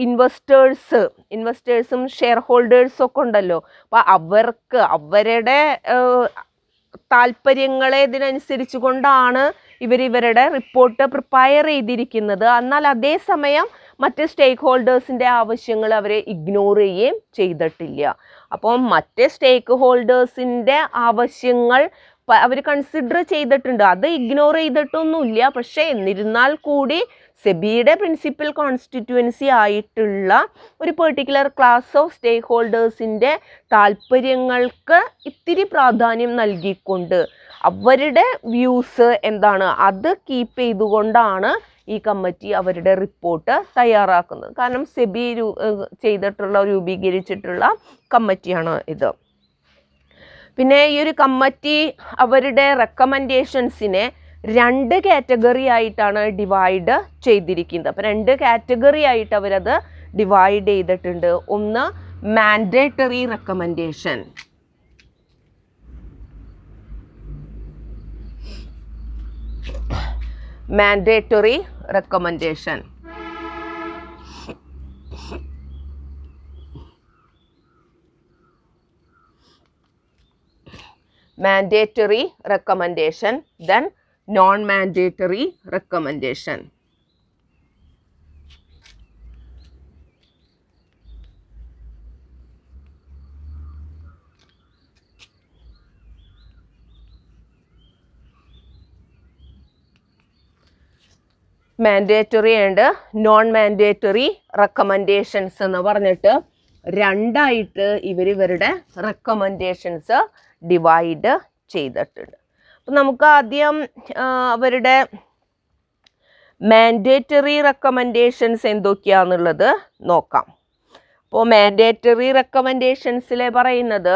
ഇൻവെസ്റ്റേഴ്സും ഷെയർ ഹോൾഡേഴ്സും ഒക്കെ ഉണ്ടല്ലോ. അപ്പോൾ അവരുടെ താല്പര്യങ്ങളെ ഇതിനനുസരിച്ച് കൊണ്ടാണ് ഇവരുടെ റിപ്പോർട്ട് പ്രിപ്പയർ ചെയ്തിരിക്കുന്നത്. എന്നാൽ അതേസമയം മറ്റ് സ്റ്റേക്ക് ഹോൾഡേഴ്സിൻ്റെ ആവശ്യങ്ങൾ അവരെ ഇഗ്നോർ ചെയ്യുകയും ചെയ്തിട്ടില്ല. അപ്പോൾ മറ്റ് സ്റ്റേക്ക് ഹോൾഡേഴ്സിൻ്റെ ആവശ്യങ്ങൾ അവർ കൺസിഡർ ചെയ്തിട്ടുണ്ട്, അത് ഇഗ്നോർ ചെയ്തിട്ടൊന്നുമില്ല. പക്ഷേ എന്നിരുന്നാൽ കൂടി സെബിയുടെ പ്രിൻസിപ്പൽ കോൺസ്റ്റിറ്റ്യുവൻസി ആയിട്ടുള്ള ഒരു പെർട്ടിക്കുലർ ക്ലാസ് ഓഫ് സ്റ്റേക്ക് ഹോൾഡേഴ്സിൻ്റെ താല്പര്യങ്ങൾക്ക് ഇത്തിരി പ്രാധാന്യം നൽകിക്കൊണ്ട് അവരുടെ വ്യൂസ് എന്താണ് അത് കീപ്പ് ചെയ്തുകൊണ്ടാണ് ഈ കമ്മിറ്റി അവരുടെ റിപ്പോർട്ട് തയ്യാറാക്കുന്നത്. കാരണം സെബി രൂപീകരിച്ചിട്ടുള്ള കമ്മിറ്റിയാണ് ഇത്. പിന്നെ ഈ ഒരു കമ്മിറ്റി അവരുടെ റെക്കമെൻഡേഷൻസിനെ 2 കാറ്റഗറി ആയിട്ടാണ് ഡിവൈഡ് ചെയ്തിരിക്കുന്നത്. അപ്പോൾ 2 കാറ്റഗറി ആയിട്ട് അവരത് ഡിവൈഡ് ചെയ്തിട്ടുണ്ട്. ഒന്ന് mandatory recommendation, mandatory recommendation. Mandatory recommendation, then non-mandatory recommendation. Mandatory and non mandatory recommendations എന്ന് പറഞ്ഞിട്ട് 2 ആയിട്ട് ഇവരുടെ റെക്കമെൻഡേഷൻസ് ഡിവൈഡ് ചെയ്തിട്ടുണ്ട്. അപ്പം നമുക്ക് ആദ്യം അവരുടെ മാൻഡേറ്ററി റെക്കമെൻഡേഷൻസ് എന്തൊക്കെയാണെന്നുള്ളത് നോക്കാം. അപ്പോൾ മാൻഡേറ്ററി റെക്കമെൻഡേഷൻസിൽ പറയുന്നത്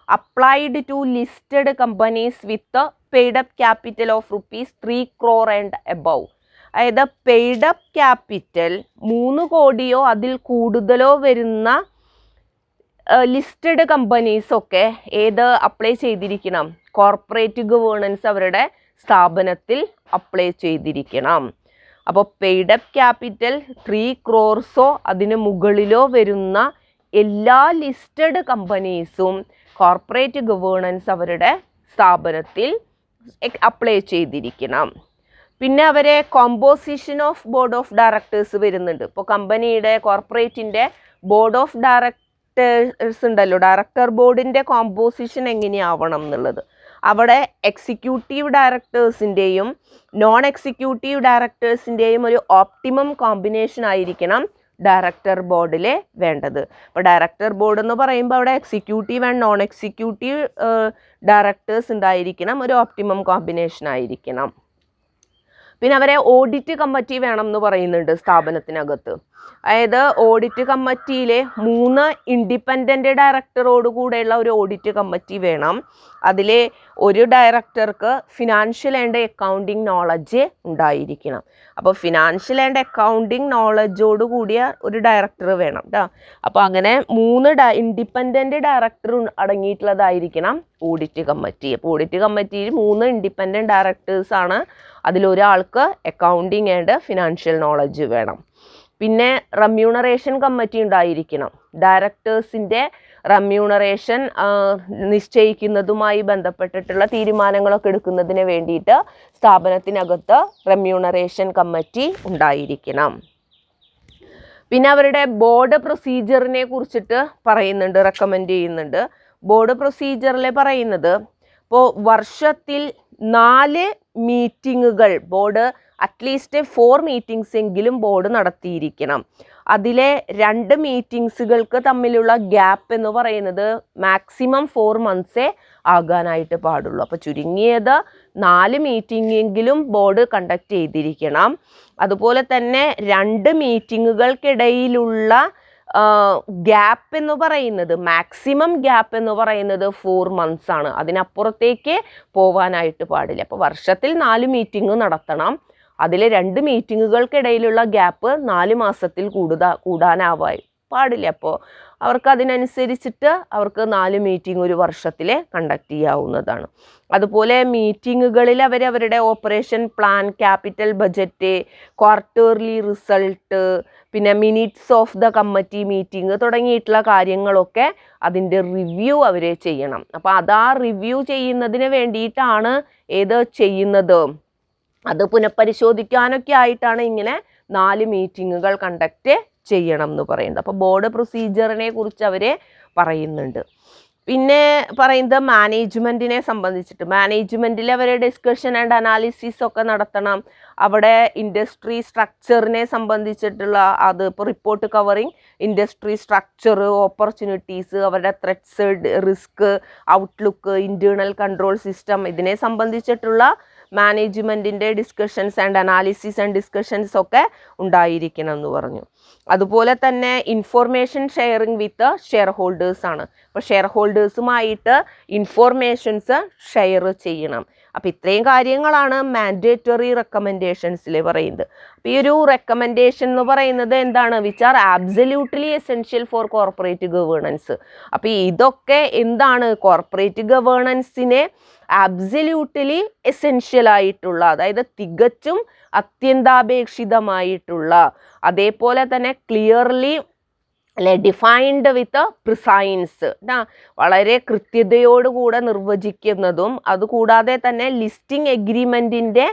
applied to listed companies with paid up capital of ₹3 crore and above. അതായത് പെയ്ഡ് അപ്പ് ക്യാപിറ്റൽ 3 കോടിയോ അതിൽ കൂടുതലോ വരുന്ന ലിസ്റ്റഡ് കമ്പനീസൊക്കെ ഏത് അപ്ലൈ ചെയ്തിരിക്കണം? കോർപ്പറേറ്റ് ഗവേണൻസ് അവരുടെ സ്ഥാപനത്തിൽ അപ്ലൈ ചെയ്തിരിക്കണം. അപ്പോൾ പെയ്ഡ് അപ്പ് ക്യാപിറ്റൽ 3 crores അതിന് മുകളിലോ വരുന്ന എല്ലാ ലിസ്റ്റഡ് കമ്പനീസും കോർപ്പറേറ്റ് ഗവേണൻസ് അവരുടെ സ്ഥാപനത്തിൽ അപ്ലൈ ചെയ്തിരിക്കണം. പിന്നെ അവരെ composition of board of directors വരുന്നുണ്ട്. ഇപ്പോൾ കമ്പനിയുടെ കോർപ്പറേറ്റിൻ്റെ ബോർഡ് ഓഫ് ഡയറക്ടേഴ്സ് ഉണ്ടല്ലോ, ഡയറക്ടർ ബോർഡിൻ്റെ കോമ്പോസിഷൻ എങ്ങനെയാവണം എന്നുള്ളത്. അവിടെ എക്സിക്യൂട്ടീവ് ഡയറക്ടേഴ്സിൻ്റെയും നോൺ എക്സിക്യൂട്ടീവ് ഡയറക്ടേഴ്സിൻ്റെയും ഒരു ഓപ്റ്റിമം കോമ്പിനേഷൻ ആയിരിക്കണം ഡയറക്ടർ ബോർഡിൽ വേണ്ടത്. അപ്പോൾ ഡയറക്ടർ ബോർഡ് എന്ന് പറയുമ്പോൾ അവിടെ executive and non executive directors ഉണ്ടായിരിക്കണം, ഒരു ഓപ്റ്റിമം കോമ്പിനേഷൻ ആയിരിക്കണം. പിന്നെ അവരെ ഓഡിറ്റ് കമ്മിറ്റി വേണം എന്ന് പറയുന്നുണ്ട് സ്ഥാപനത്തിനകത്ത്. അതായത് ഓഡിറ്റ് കമ്മിറ്റിയിലെ 3 ഇൻഡിപെൻഡൻ്റ് ഡയറക്ടറോട് കൂടെയുള്ള ഒരു ഓഡിറ്റ് കമ്മിറ്റി വേണം. അതിൽ ഒരു ഡയറക്ടർക്ക് ഫിനാൻഷ്യൽ ആൻഡ് അക്കൗണ്ടിങ് നോളജ് ഉണ്ടായിരിക്കണം. അപ്പോൾ ഫിനാൻഷ്യൽ ആൻഡ് അക്കൗണ്ടിങ് നോളജോട് കൂടിയ ഒരു ഡയറക്ടർ വേണം കേട്ടോ. അപ്പോൾ അങ്ങനെ 3 ഇൻഡിപെൻഡൻ്റ് ഡയറക്ടർ അടങ്ങിയിട്ടുള്ളതായിരിക്കണം ഓഡിറ്റ് കമ്മിറ്റി. അപ്പോൾ ഓഡിറ്റ് കമ്മിറ്റിയിൽ 3 ഇൻഡിപെൻഡൻ്റ് ഡയറക്ടേഴ്സാണ്. അതിലൊരാൾക്ക് അക്കൗണ്ടിങ് ആൻഡ് ഫിനാൻഷ്യൽ നോളജ് വേണം. പിന്നെ റെമ്യൂണറേഷൻ കമ്മിറ്റി ഉണ്ടായിരിക്കണം. ഡയറക്ടേഴ്സിൻ്റെ റെമ്യൂണറേഷൻ നിശ്ചയിക്കുന്നതുമായി ബന്ധപ്പെട്ടിട്ടുള്ള തീരുമാനങ്ങളൊക്കെ എടുക്കുന്നതിന് വേണ്ടിയിട്ട് സ്ഥാപനത്തിനകത്ത് റെമ്യൂണറേഷൻ കമ്മിറ്റി ഉണ്ടായിരിക്കണം. പിന്നെ അവരുടെ ബോർഡ് പ്രൊസീജിയറിനെ കുറിച്ചിട്ട് പറയുന്നുണ്ട്, റെക്കമെൻഡ് ചെയ്യുന്നുണ്ട്. ബോർഡ് പ്രൊസീജിയറിൽ പറയുന്നത് ഇപ്പോൾ വർഷത്തിൽ 4 മീറ്റിങ്ങുകൾ ബോർഡ് അറ്റ്ലീസ്റ്റ് 4 മീറ്റിംഗ്സ് എങ്കിലും ബോർഡ് നടത്തിയിരിക്കണം. അതിലെ 2 മീറ്റിംഗ്സുകൾക്ക് തമ്മിലുള്ള ഗ്യാപ്പ് എന്ന് പറയുന്നത് മാക്സിമം 4 months ആകാനായിട്ട് പാടുള്ളൂ. അപ്പോൾ ചുരുങ്ങിയത് 4 മീറ്റിംഗെങ്കിലും ബോർഡ് കണ്ടക്ട് ചെയ്തിരിക്കണം. അതുപോലെ തന്നെ 2 മീറ്റിങ്ങുകൾക്കിടയിലുള്ള ഗ്യാപ്പ് എന്ന് പറയുന്നത്, മാക്സിമം ഗ്യാപ്പ് എന്ന് പറയുന്നത് 4 months ആണ്. അതിനപ്പുറത്തേക്ക് പോവാനായിട്ട് പാടില്ല. അപ്പോൾ വർഷത്തിൽ 4 മീറ്റിംഗ് നടത്തണം. അതിൽ 2 മീറ്റിങ്ങുകൾക്കിടയിലുള്ള ഗ്യാപ്പ് 4 മാസത്തിൽ കൂടാനാവാൻ പാടില്ല. അപ്പോൾ അവർക്ക് അതിനനുസരിച്ചിട്ട് അവർക്ക് 4 മീറ്റിംഗ് ഒരു വർഷത്തിൽ കണ്ടക്ട് ചെയ്യാവുന്നതാണ്. അതുപോലെ മീറ്റിങ്ങുകളിൽ അവരുടെ operation plan, capital budget, quarterly result, പിന്നെ minutes of the committee meeting തുടങ്ങിയിട്ടുള്ള കാര്യങ്ങളൊക്കെ അതിൻ്റെ റിവ്യൂ അവർ ചെയ്യണം. അപ്പോൾ അതാ റിവ്യൂ ചെയ്യുന്നതിന് വേണ്ടിയിട്ടാണ് ഏത് ചെയ്യുന്നത്, അത് പുനഃപരിശോധിക്കാനൊക്കെ ആയിട്ടാണ് ഇങ്ങനെ 4 മീറ്റിങ്ങുകൾ കണ്ടക്ട് ചെയ്യണം എന്ന് പറയുന്നത്. അപ്പോൾ ബോർഡ് പ്രൊസീജിയറിനെ കുറിച്ച് അവർ പറയുന്നുണ്ട്. പിന്നെ പറയുന്നത് മാനേജ്മെൻറ്റിനെ സംബന്ധിച്ചിട്ട്, മാനേജ്മെൻറ്റിൽ അവർ ഡിസ്കഷൻ ആൻഡ് അനാലിസിസ് ഒക്കെ നടത്തണം. അവിടെ ഇൻഡസ്ട്രി സ്ട്രക്ചറിനെ സംബന്ധിച്ചിട്ടുള്ള അത് ഇപ്പോൾ report covering industry structure, opportunities, അവരുടെ threats, risk, outlook, internal control system, ഇതിനെ സംബന്ധിച്ചിട്ടുള്ള മാനേജ്മെൻറ്റിൻ്റെ discussions and analysis and discussions ഒക്കെ ഉണ്ടായിരിക്കണം എന്ന് പറഞ്ഞു. അതുപോലെ തന്നെ information sharing with share holders ആണ്. അപ്പോൾ ഷെയർ ഹോൾഡേഴ്സുമായിട്ട് ഇൻഫോർമേഷൻസ് ഷെയർ ചെയ്യണം. അപ്പോൾ ഇത്രയും കാര്യങ്ങളാണ് മാൻഡേറ്ററി റെക്കമെൻഡേഷൻസിൽ പറയുന്നത്. അപ്പോൾ ഈ ഒരു റെക്കമെൻഡേഷൻ എന്ന് പറയുന്നത് എന്താണ്, which are absolutely essential for corporate governance. അപ്പോൾ ഇതൊക്കെ എന്താണ്, കോർപ്പറേറ്റ് ഗവേണൻസിനെ ആബ്സല്യൂട്ട്ലി എസെൻഷ്യൽ ആയിട്ടുള്ള, അതായത് തികച്ചും അത്യന്താപേക്ഷിതമായിട്ടുള്ള, അതേപോലെ തന്നെ ക്ലിയർലി ഡിഫൈൻഡ് വിത്ത് പ്രിസൈൻസ്, വളരെ കൃത്യതയോടുകൂടെ നിർവചിക്കുന്നതും, അതുകൂടാതെ തന്നെ ലിസ്റ്റിംഗ് എഗ്രിമെൻറ്റിൻ്റെ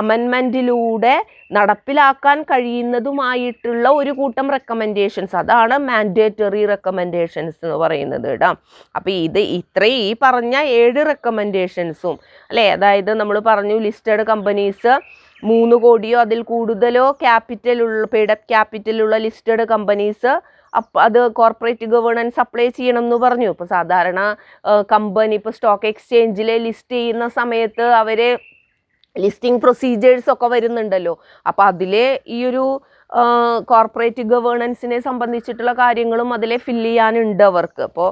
അമെൻമെൻറ്റിലൂടെ നടപ്പിലാക്കാൻ കഴിയുന്നതുമായിട്ടുള്ള ഒരു കൂട്ടം റെക്കമെൻഡേഷൻസ്, അതാണ് മാൻഡേറ്ററി റെക്കമെൻഡേഷൻസ് എന്ന് പറയുന്നത് കേട്ടോ. അപ്പോൾ ഇത്രയും ഈ പറഞ്ഞ 7 റെക്കമെൻഡേഷൻസും അല്ലേ, അതായത് നമ്മൾ പറഞ്ഞു ലിസ്റ്റഡ് കമ്പനീസ് 3 കോടിയോ അതിൽ കൂടുതലോ പെയ്ഡ് അപ്പ് ക്യാപിറ്റലുള്ള ലിസ്റ്റഡ് കമ്പനീസ് അത് കോർപ്പറേറ്റ് ഗവേണൻസ് അപ്ലൈ ചെയ്യണം എന്ന് പറഞ്ഞു. ഇപ്പോൾ സാധാരണ കമ്പനി ഇപ്പോൾ സ്റ്റോക്ക് എക്സ്ചേഞ്ചിൽ ലിസ്റ്റ് ചെയ്യുന്ന സമയത്ത് അവർ ലിസ്റ്റിംഗ് പ്രൊസീജിയേഴ്സ് ഒക്കെ വരുന്നുണ്ടല്ലോ. അപ്പോൾ അതിൽ ഈ ഒരു കോർപ്പറേറ്റ് ഗവേണൻസിനെ സംബന്ധിച്ചിട്ടുള്ള കാര്യങ്ങളും അതിൽ ഫില്ല് ചെയ്യാനുണ്ട് അവർക്ക്. അപ്പോൾ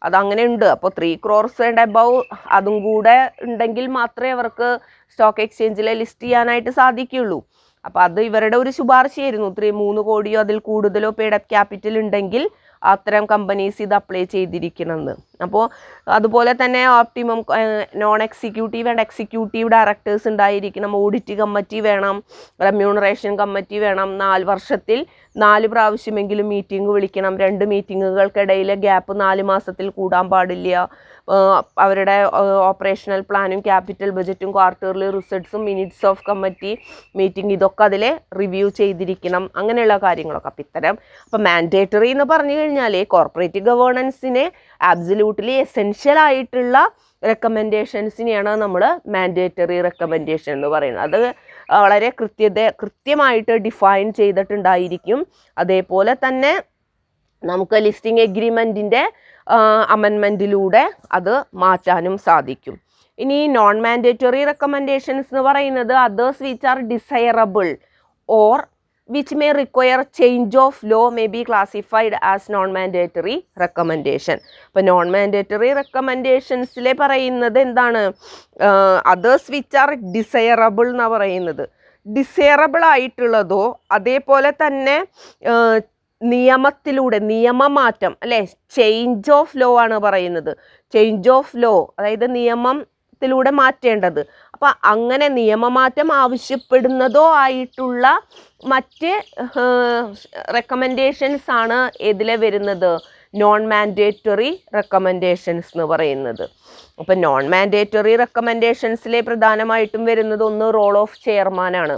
അതങ്ങനെ ഉണ്ട്. അപ്പോൾ 3 crores ആൻഡ് അബവ് അതും കൂടെ ഉണ്ടെങ്കിൽ മാത്രമേ അവർക്ക് സ്റ്റോക്ക് എക്സ്ചേഞ്ചിൽ ലിസ്റ്റ് ചെയ്യാനായിട്ട് സാധിക്കുകയുള്ളൂ. അപ്പോൾ അത് ഇവരുടെ ഒരു ശുപാർശയായിരുന്നു. 3 കോടിയോ അതിൽ കൂടുതലോ പെയ്ഡ് അപ്പ് ക്യാപിറ്റൽ ഉണ്ടെങ്കിൽ അത്തരം കമ്പനീസ് ഇത് അപ്ലൈ ചെയ്തിരിക്കണമെന്ന്. അപ്പോൾ അതുപോലെ തന്നെ optimum non executive and executive directors ഉണ്ടായിരിക്കണം, ഓഡിറ്റ് കമ്മിറ്റി വേണം, റെമ്യൂണറേഷൻ കമ്മിറ്റി വേണം, 4 വർഷത്തിൽ 4 പ്രാവശ്യമെങ്കിലും മീറ്റിംഗ് വിളിക്കണം, 2 മീറ്റിങ്ങുകൾക്കിടയിൽ ഗ്യാപ്പ് 4 മാസത്തിൽ കൂടാൻ പാടില്ല, അവരുടെ ഓപ്പറേഷണൽ പ്ലാനും ക്യാപിറ്റൽ ബജറ്റും ക്വാർട്ടർലി റിസൾട്ട്സും മിനിറ്റ്സ് ഓഫ് കമ്മിറ്റി മീറ്റിംഗ് ഇതൊക്കെ അതിൽ റിവ്യൂ ചെയ്തിരിക്കണം, അങ്ങനെയുള്ള കാര്യങ്ങളൊക്കെ. അപ്പം ഇത്തരം അപ്പം മാൻഡേറ്ററി എന്ന് പറഞ്ഞു കഴിഞ്ഞാൽ കോർപ്പറേറ്റ് ഗവേണൻസിന് ആബ്സല്യൂട്ട്ലി എസെൻഷ്യൽ ആയിട്ടുള്ള റെക്കമെൻഡേഷൻസിനെയാണ് നമ്മൾ മാൻഡേറ്ററി റെക്കമെൻഡേഷൻ എന്ന് പറയുന്നത്. അത് വളരെ കൃത്യമായിട്ട് ഡിഫൈൻ ചെയ്തിട്ടുണ്ടായിരിക്കും. അതേപോലെ തന്നെ നമുക്ക് ലിസ്റ്റിംഗ് എഗ്രിമെൻറ്റിൻ്റെ അമെൻമെൻറ്റിലൂടെ അത് മാറ്റാനും സാധിക്കും. ഇനി നോൺ മാൻഡേറ്ററി റെക്കമെൻഡേഷൻസ് എന്ന് പറയുന്നത് others which are desirable or which may require change of law may be classified as non-mandatory recommendation. അപ്പോൾ നോൺ മാൻഡേറ്ററി റെക്കമെൻഡേഷൻസിൽ പറയുന്നത് എന്താണ്? അതേഴ്സ് വിച്ച് ആർ ഡിസൈറബിൾ എന്നാണ് പറയുന്നത്. ഡിസൈറബിൾ ആയിട്ടുള്ളതോ അതേപോലെ തന്നെ നിയമത്തിലൂടെ നിയമമാറ്റം അല്ലേ, ചേഞ്ച് ഓഫ് ലോ ആണ് പറയുന്നത്. ചേഞ്ച് ഓഫ് ലോ അതായത് നിയമത്തിലൂടെ മാറ്റേണ്ടത്. അപ്പം അങ്ങനെ നിയമമാറ്റം ആവശ്യപ്പെടുന്നതോ ആയിട്ടുള്ള മറ്റ് റെക്കമെൻഡേഷൻസ് ആണ് ഇതിലെ വരുന്നത് നോൺ മാൻഡേറ്ററി റെക്കമെൻഡേഷൻസ് എന്ന് പറയുന്നത്. അപ്പം നോൺ മാൻഡേറ്ററി റെക്കമെൻഡേഷൻസിലെ പ്രധാനമായിട്ടും വരുന്നത് ഒന്ന് റോൾ ഓഫ് ചെയർമാനാണ്,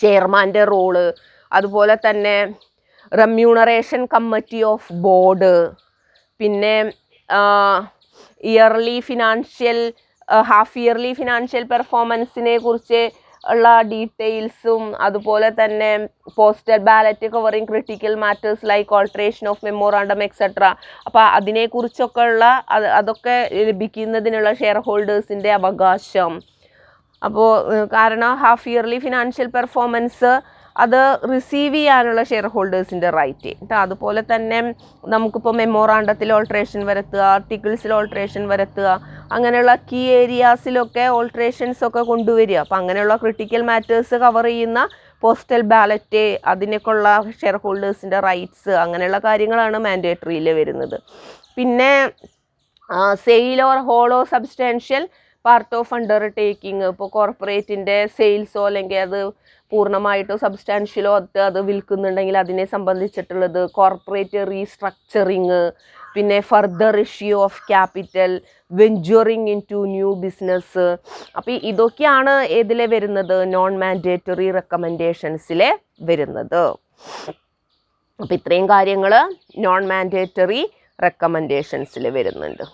ചെയർമാൻ്റെ റോള്, അതുപോലെ തന്നെ റെമ്യൂണറേഷൻ കമ്മിറ്റി ഓഫ് ബോർഡ്, പിന്നെ yearly financial half yearly financial പെർഫോമൻസിനെ കുറിച്ച് ഉള്ള ഡീറ്റെയിൽസും, അതുപോലെ തന്നെ postal ballot covering critical matters like alteration of memorandum etcetera. അപ്പോൾ അതിനെക്കുറിച്ചൊക്കെ ഉള്ള അതൊക്കെ ലഭിക്കുന്നതിനുള്ള ഷെയർ ഹോൾഡേഴ്സിൻ്റെ അവകാശം. അപ്പോൾ കാരണം ഹാഫ് ഇയർലി ഫിനാൻഷ്യൽ പെർഫോമൻസ് അത് റിസീവ് ചെയ്യാനുള്ള ഷെയർ ഹോൾഡേഴ്സിൻ്റെ റൈറ്റ്. അതുപോലെ തന്നെ നമുക്കിപ്പോൾ മെമ്മോറാണ്ടത്തിൽ ഓൾട്രേഷൻ വരുത്തുക, ആർട്ടിക്കിൾസിൽ ഓൾട്രേഷൻ വരുത്തുക, അങ്ങനെയുള്ള കീ ഏരിയാസിലൊക്കെ ഓൾട്രേഷൻസ് ഒക്കെ കൊണ്ടുവരിക. അപ്പം അങ്ങനെയുള്ള ക്രിട്ടിക്കൽ മാറ്റേഴ്സ് കവർ ചെയ്യുന്ന പോസ്റ്റൽ ബാലറ്റ്, അതിനൊക്കെയുള്ള ഷെയർ ഹോൾഡേഴ്സിൻ്റെ റൈറ്റ്സ്, അങ്ങനെയുള്ള കാര്യങ്ങളാണ് മാൻഡേറ്ററിയിൽ വരുന്നത്. പിന്നെ sale or wholly substantial part of undertaking, ഇപ്പോൾ കോർപ്പറേറ്റിൻ്റെ സെയിൽസോ അല്ലെങ്കിൽ അത് പൂർണ്ണമായിട്ടോ സബ്സ്റ്റാൻഷ്യലോ അത് വിൽക്കുന്നുണ്ടെങ്കിൽ അതിനെ സംബന്ധിച്ചിട്ടുള്ളത്, കോർപ്പറേറ്റ് റീസ്ട്രക്ചറിങ്, പിന്നെ further issue of capital, venturing into new business. അപ്പോൾ ഇതൊക്കെയാണ് ഏതിലെ വരുന്നത്? നോൺ മാൻഡേറ്ററി റെക്കമെൻഡേഷൻസിലെ വരുന്നത്. അപ്പോൾ ഇത്രയും കാര്യങ്ങൾ നോൺ മാൻഡേറ്ററി റെക്കമെൻഡേഷൻസിൽ വരുന്നുണ്ട്.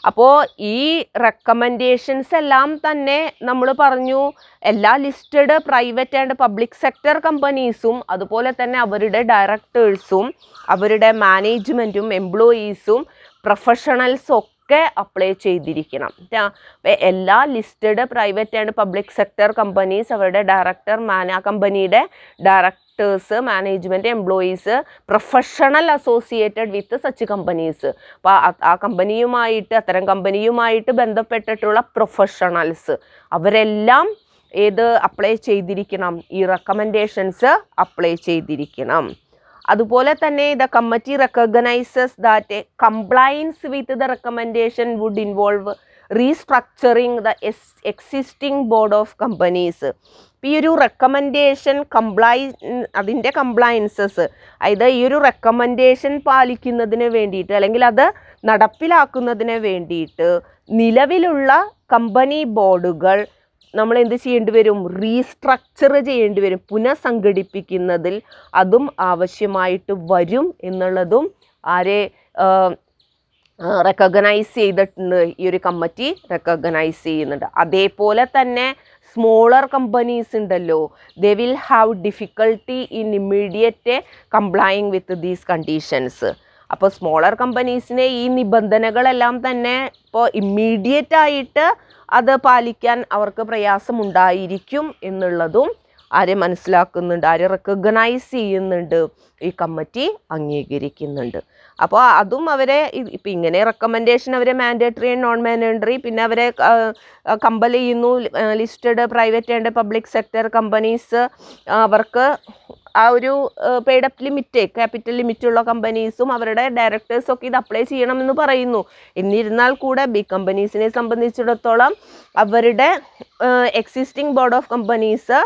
അപ്പോൾ ഈ റെക്കമെൻഡേഷൻസ് എല്ലാം തന്നെ നമ്മൾ പറഞ്ഞു എല്ലാ listed private and public sector കമ്പനീസും അതുപോലെ തന്നെ അവരുടെ ഡയറക്ടേഴ്സും അവരുടെ മാനേജ്മെൻറ്റും എംപ്ലോയീസും പ്രൊഫഷണൽസും ഒക്കെ അപ്ലൈ ചെയ്തിരിക്കണം. എല്ലാ listed private and public sector companies അവരുടെ ഡയറക്ടർ ആ കമ്പനിയുടെ directors, management, employees, professional associated with such companies. അപ്പോൾ ആ കമ്പനിയുമായിട്ട് അത്തരം കമ്പനിയുമായിട്ട് ബന്ധപ്പെട്ടിട്ടുള്ള പ്രൊഫഷണൽസ് അവരെല്ലാം ഏത് അപ്ലൈ ചെയ്തിരിക്കണം? ഈ റെക്കമെൻഡേഷൻസ് അപ്ലൈ ചെയ്തിരിക്കണം. അതുപോലെ തന്നെ the committee recognises that compliance with the recommendation would involve restructuring the existing board of companies. ഈ ഒരു റെക്കമെൻഡേഷൻ അതിൻ്റെ കംപ്ലയൻസസ്, അതായത് ഈ ഒരു റെക്കമെൻഡേഷൻ പാലിക്കുന്നതിന് വേണ്ടിയിട്ട് അല്ലെങ്കിൽ അത് നടപ്പിലാക്കുന്നതിന് വേണ്ടിയിട്ട് നിലവിലുള്ള കമ്പനി ബോർഡുകൾ നമ്മൾ എന്ത് ചെയ്യേണ്ടി വരും? റീസ്ട്രക്ചർ ചെയ്യേണ്ടി വരും, പുനഃസംഘടിപ്പിക്കുന്നതിൽ അതും ആവശ്യമായിട്ട് വരും എന്നുള്ളതും ആരെ റെക്കഗ്നൈസ് ചെയ്തിട്ടുണ്ട്? ഈ ഒരു കമ്മിറ്റി റെക്കഗ്നൈസ് ചെയ്യുന്നുണ്ട്. അതേപോലെ തന്നെ സ്മോളർ കമ്പനീസ് ഉണ്ടല്ലോ, they will have difficulty in immediate complying with these conditions. അപ്പോൾ സ്മോളർ കമ്പനീസിനെ ഈ നിബന്ധനകളെല്ലാം തന്നെ ഇപ്പോൾ ഇമ്മീഡിയറ്റ് ആയിട്ട് അത് പാലിക്കാൻ അവർക്ക് പ്രയാസമുണ്ടായിരിക്കും എന്നുള്ളതും ആരെ മനസ്സിലാക്കുന്നുണ്ട്, ആരെ റെക്കഗ്നൈസ് ചെയ്യുന്നുണ്ട്, ഈ കമ്മിറ്റി അംഗീകരിക്കുന്നുണ്ട്. അപ്പോൾ അതും അവരെ ഇപ്പം ഇങ്ങനെ റെക്കമെൻഡേഷൻ അവരെ മാൻഡേറ്ററി ആൻഡ് നോൺ മാൻഡേറ്ററി, പിന്നെ അവരെ കമ്പൽ ചെയ്യുന്നു. Listed private and public sector companies അവർക്ക് ആ ഒരു paid up limit, capital limit ഉള്ള കമ്പനീസും അവരുടെ ഡയറക്ടേഴ്സൊക്കെ ഇത് അപ്ലൈ ചെയ്യണമെന്ന് പറയുന്നു. എന്നിരുന്നാൽ കൂടെ ബിഗ് കമ്പനീസിനെ സംബന്ധിച്ചിടത്തോളം അവരുടെ existing board of companies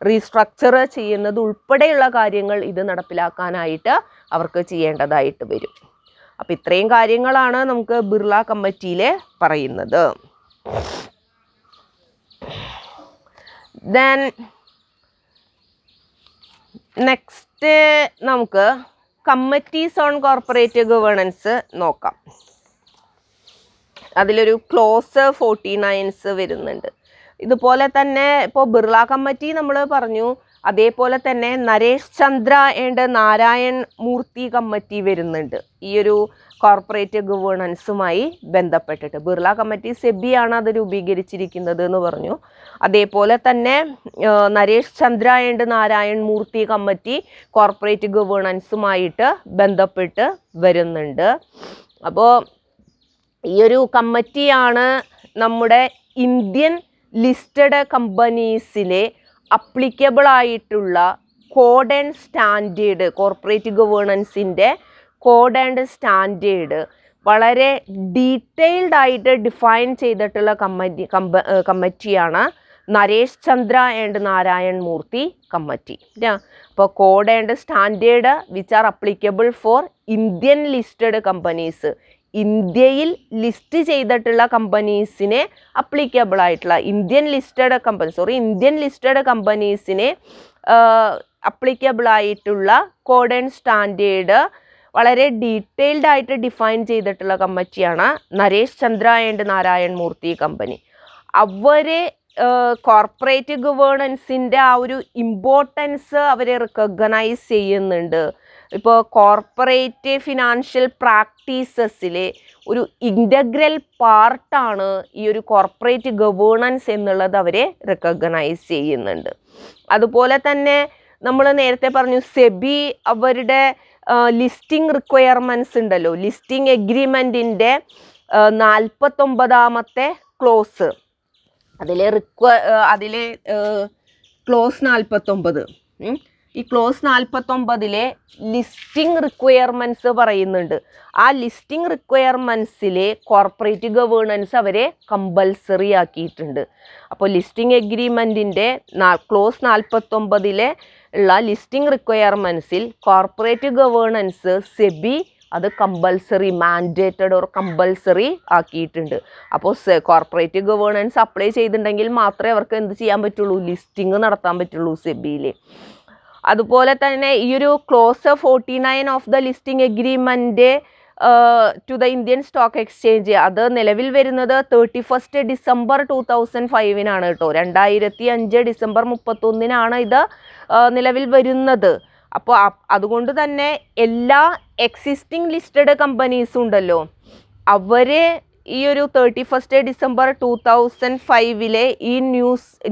restructure ചെയ്യുന്നത് ഉൾപ്പെടെയുള്ള കാര്യങ്ങൾ ഇത് നടപ്പിലാക്കാനായിട്ട് അവർക്ക് ചെയ്യേണ്ടതായിട്ട് വരും. അപ്പം ഇത്രയും കാര്യങ്ങളാണ് നമുക്ക് ബിർള കമ്മിറ്റിയിൽ പറയുന്നത്. ദെൻ നെക്സ്റ്റ് നമുക്ക് കമ്മിറ്റീസ് ഓൺ കോർപ്പറേറ്റ് ഗവേണൻസ് നോക്കാം. അതിലൊരു ക്ലോസ് 49 വരുന്നുണ്ട്. ഇതുപോലെ തന്നെ ഇപ്പോൾ ബിർള കമ്മിറ്റി നമ്മൾ പറഞ്ഞു, അതേപോലെ തന്നെ നരേഷ് ചന്ദ്ര ആൻഡ് നാരായൺ മൂർത്തി കമ്മിറ്റി വരുന്നുണ്ട് ഈ ഒരു കോർപ്പറേറ്റ് ഗവേണൻസുമായി ബന്ധപ്പെട്ടിട്ട്. ബിർള കമ്മിറ്റി സെബിയാണ് അത് രൂപീകരിച്ചിരിക്കുന്നത് എന്ന് പറഞ്ഞു. അതേപോലെ തന്നെ Naresh Chandra and Narayan Murthy committee corporate ഗവേണൻസുമായിട്ട് ബന്ധപ്പെട്ട് വരുന്നുണ്ട്. അപ്പോൾ ഈ ഒരു കമ്മിറ്റിയാണ് നമ്മുടെ ഇന്ത്യൻ ലിസ്റ്റഡ് കമ്പനീസിലെ അപ്ലിക്കബിൾ ആയിട്ടുള്ള കോഡ് ആൻഡ് സ്റ്റാൻഡേർഡ്, കോർപ്പറേറ്റ് ഗവേണൻസിൻ്റെ കോഡ് ആൻഡ് സ്റ്റാൻഡേർഡ് വളരെ ഡീറ്റെയിൽഡ് ആയിട്ട് ഡിഫൈൻ ചെയ്തിട്ടുള്ള കമ്മിറ്റിയാണ് നരേഷ് ചന്ദ്ര ആൻഡ് നാരായൺ മൂർത്തി കമ്മിറ്റി. അപ്പോൾ code and standard which are applicable for Indian listed companies, ഇന്ത്യയിൽ ലിസ്റ്റ് ചെയ്തിട്ടുള്ള കമ്പനീസിനെ അപ്ലിക്കബിൾ ആയിട്ടുള്ള ഇന്ത്യൻ ലിസ്റ്റഡ് കമ്പനീസിനെ അപ്ലിക്കബിൾ ആയിട്ടുള്ള കോഡ് ആൻഡ് സ്റ്റാൻഡേർഡ് വളരെ ഡീറ്റെയിൽഡ് ആയിട്ട് ഡിഫൈൻ ചെയ്തിട്ടുള്ള കമ്മിറ്റിയാണ് നരേഷ് ചന്ദ്ര ആൻഡ് നാരായൺ മൂർത്തി കമ്പനി. അവരെ കോർപ്പറേറ്റ് ഗവേണൻസിൻ്റെ ആ ഒരു ഇമ്പോർട്ടൻസ് അവരെ റെക്കഗ്നൈസ് ചെയ്യുന്നുണ്ട്. ഇപ്പോൾ കോർപ്പറേറ്റ് ഫിനാൻഷ്യൽ പ്രാക്ടീസസിലെ ഒരു ഇൻ്റഗ്രൽ പാർട്ടാണ് ഈ ഒരു കോർപ്പറേറ്റ് ഗവേണൻസ് എന്നുള്ളത് അവരെ റെക്കഗ്നൈസ് ചെയ്യുന്നുണ്ട്. അതുപോലെ തന്നെ നമ്മൾ നേരത്തെ പറഞ്ഞു സെബി അവരുടെ ലിസ്റ്റിംഗ് റിക്വയർമെൻറ്റ്സ് ഉണ്ടല്ലോ, ലിസ്റ്റിംഗ് എഗ്രിമെൻറ്റിൻ്റെ 49ാമത്തെ ക്ലോസ്, അതിലെ ക്ലോസ് 49, ഈ ക്ലോസ് 49 ലിസ്റ്റിംഗ് റിക്വയർമെൻറ്റ്സ് പറയുന്നുണ്ട്. ആ ലിസ്റ്റിംഗ് റിക്വയർമെൻറ്റ്സിലെ കോർപ്പറേറ്റ് ഗവേണൻസ് അവരെ കമ്പൽസറി ആക്കിയിട്ടുണ്ട്. അപ്പോൾ ലിസ്റ്റിംഗ് എഗ്രിമെൻറ്റിൻ്റെ ക്ലോസ് 49 ഉള്ള ലിസ്റ്റിംഗ് റിക്വയർമെൻറ്റ്സിൽ കോർപ്പറേറ്റ് ഗവേണൻസ് സെബി അത് കമ്പൽസറി, മാൻഡേറ്റഡ് ഓർ കമ്പൽസറി ആക്കിയിട്ടുണ്ട്. അപ്പോൾ കോർപ്പറേറ്റ് ഗവേണൻസ് അപ്ലൈ ചെയ്തിട്ടുണ്ടെങ്കിൽ മാത്രമേ അവർക്ക് എന്ത് ചെയ്യാൻ പറ്റുള്ളൂ, ലിസ്റ്റിംഗ് നടത്താൻ പറ്റുള്ളൂ സെബിയിൽ. അതുപോലെ തന്നെ ഈ ഒരു clause 49 of the listing agreement to the Indian stock exchange അത് നിലവിൽ വരുന്നത് 31 ഡിസംബർ 2005 കേട്ടോ. 2005 ഡിസംബർ 31 ഇത് നിലവിൽ വരുന്നത്. അപ്പോൾ അതുകൊണ്ട് തന്നെ എല്ലാ എക്സിസ്റ്റിംഗ് ലിസ്റ്റഡ് കമ്പനീസും ഉണ്ടല്ലോ, അവരെ ഈ ഒരു 31 ഡിസംബർ 2005 ഈ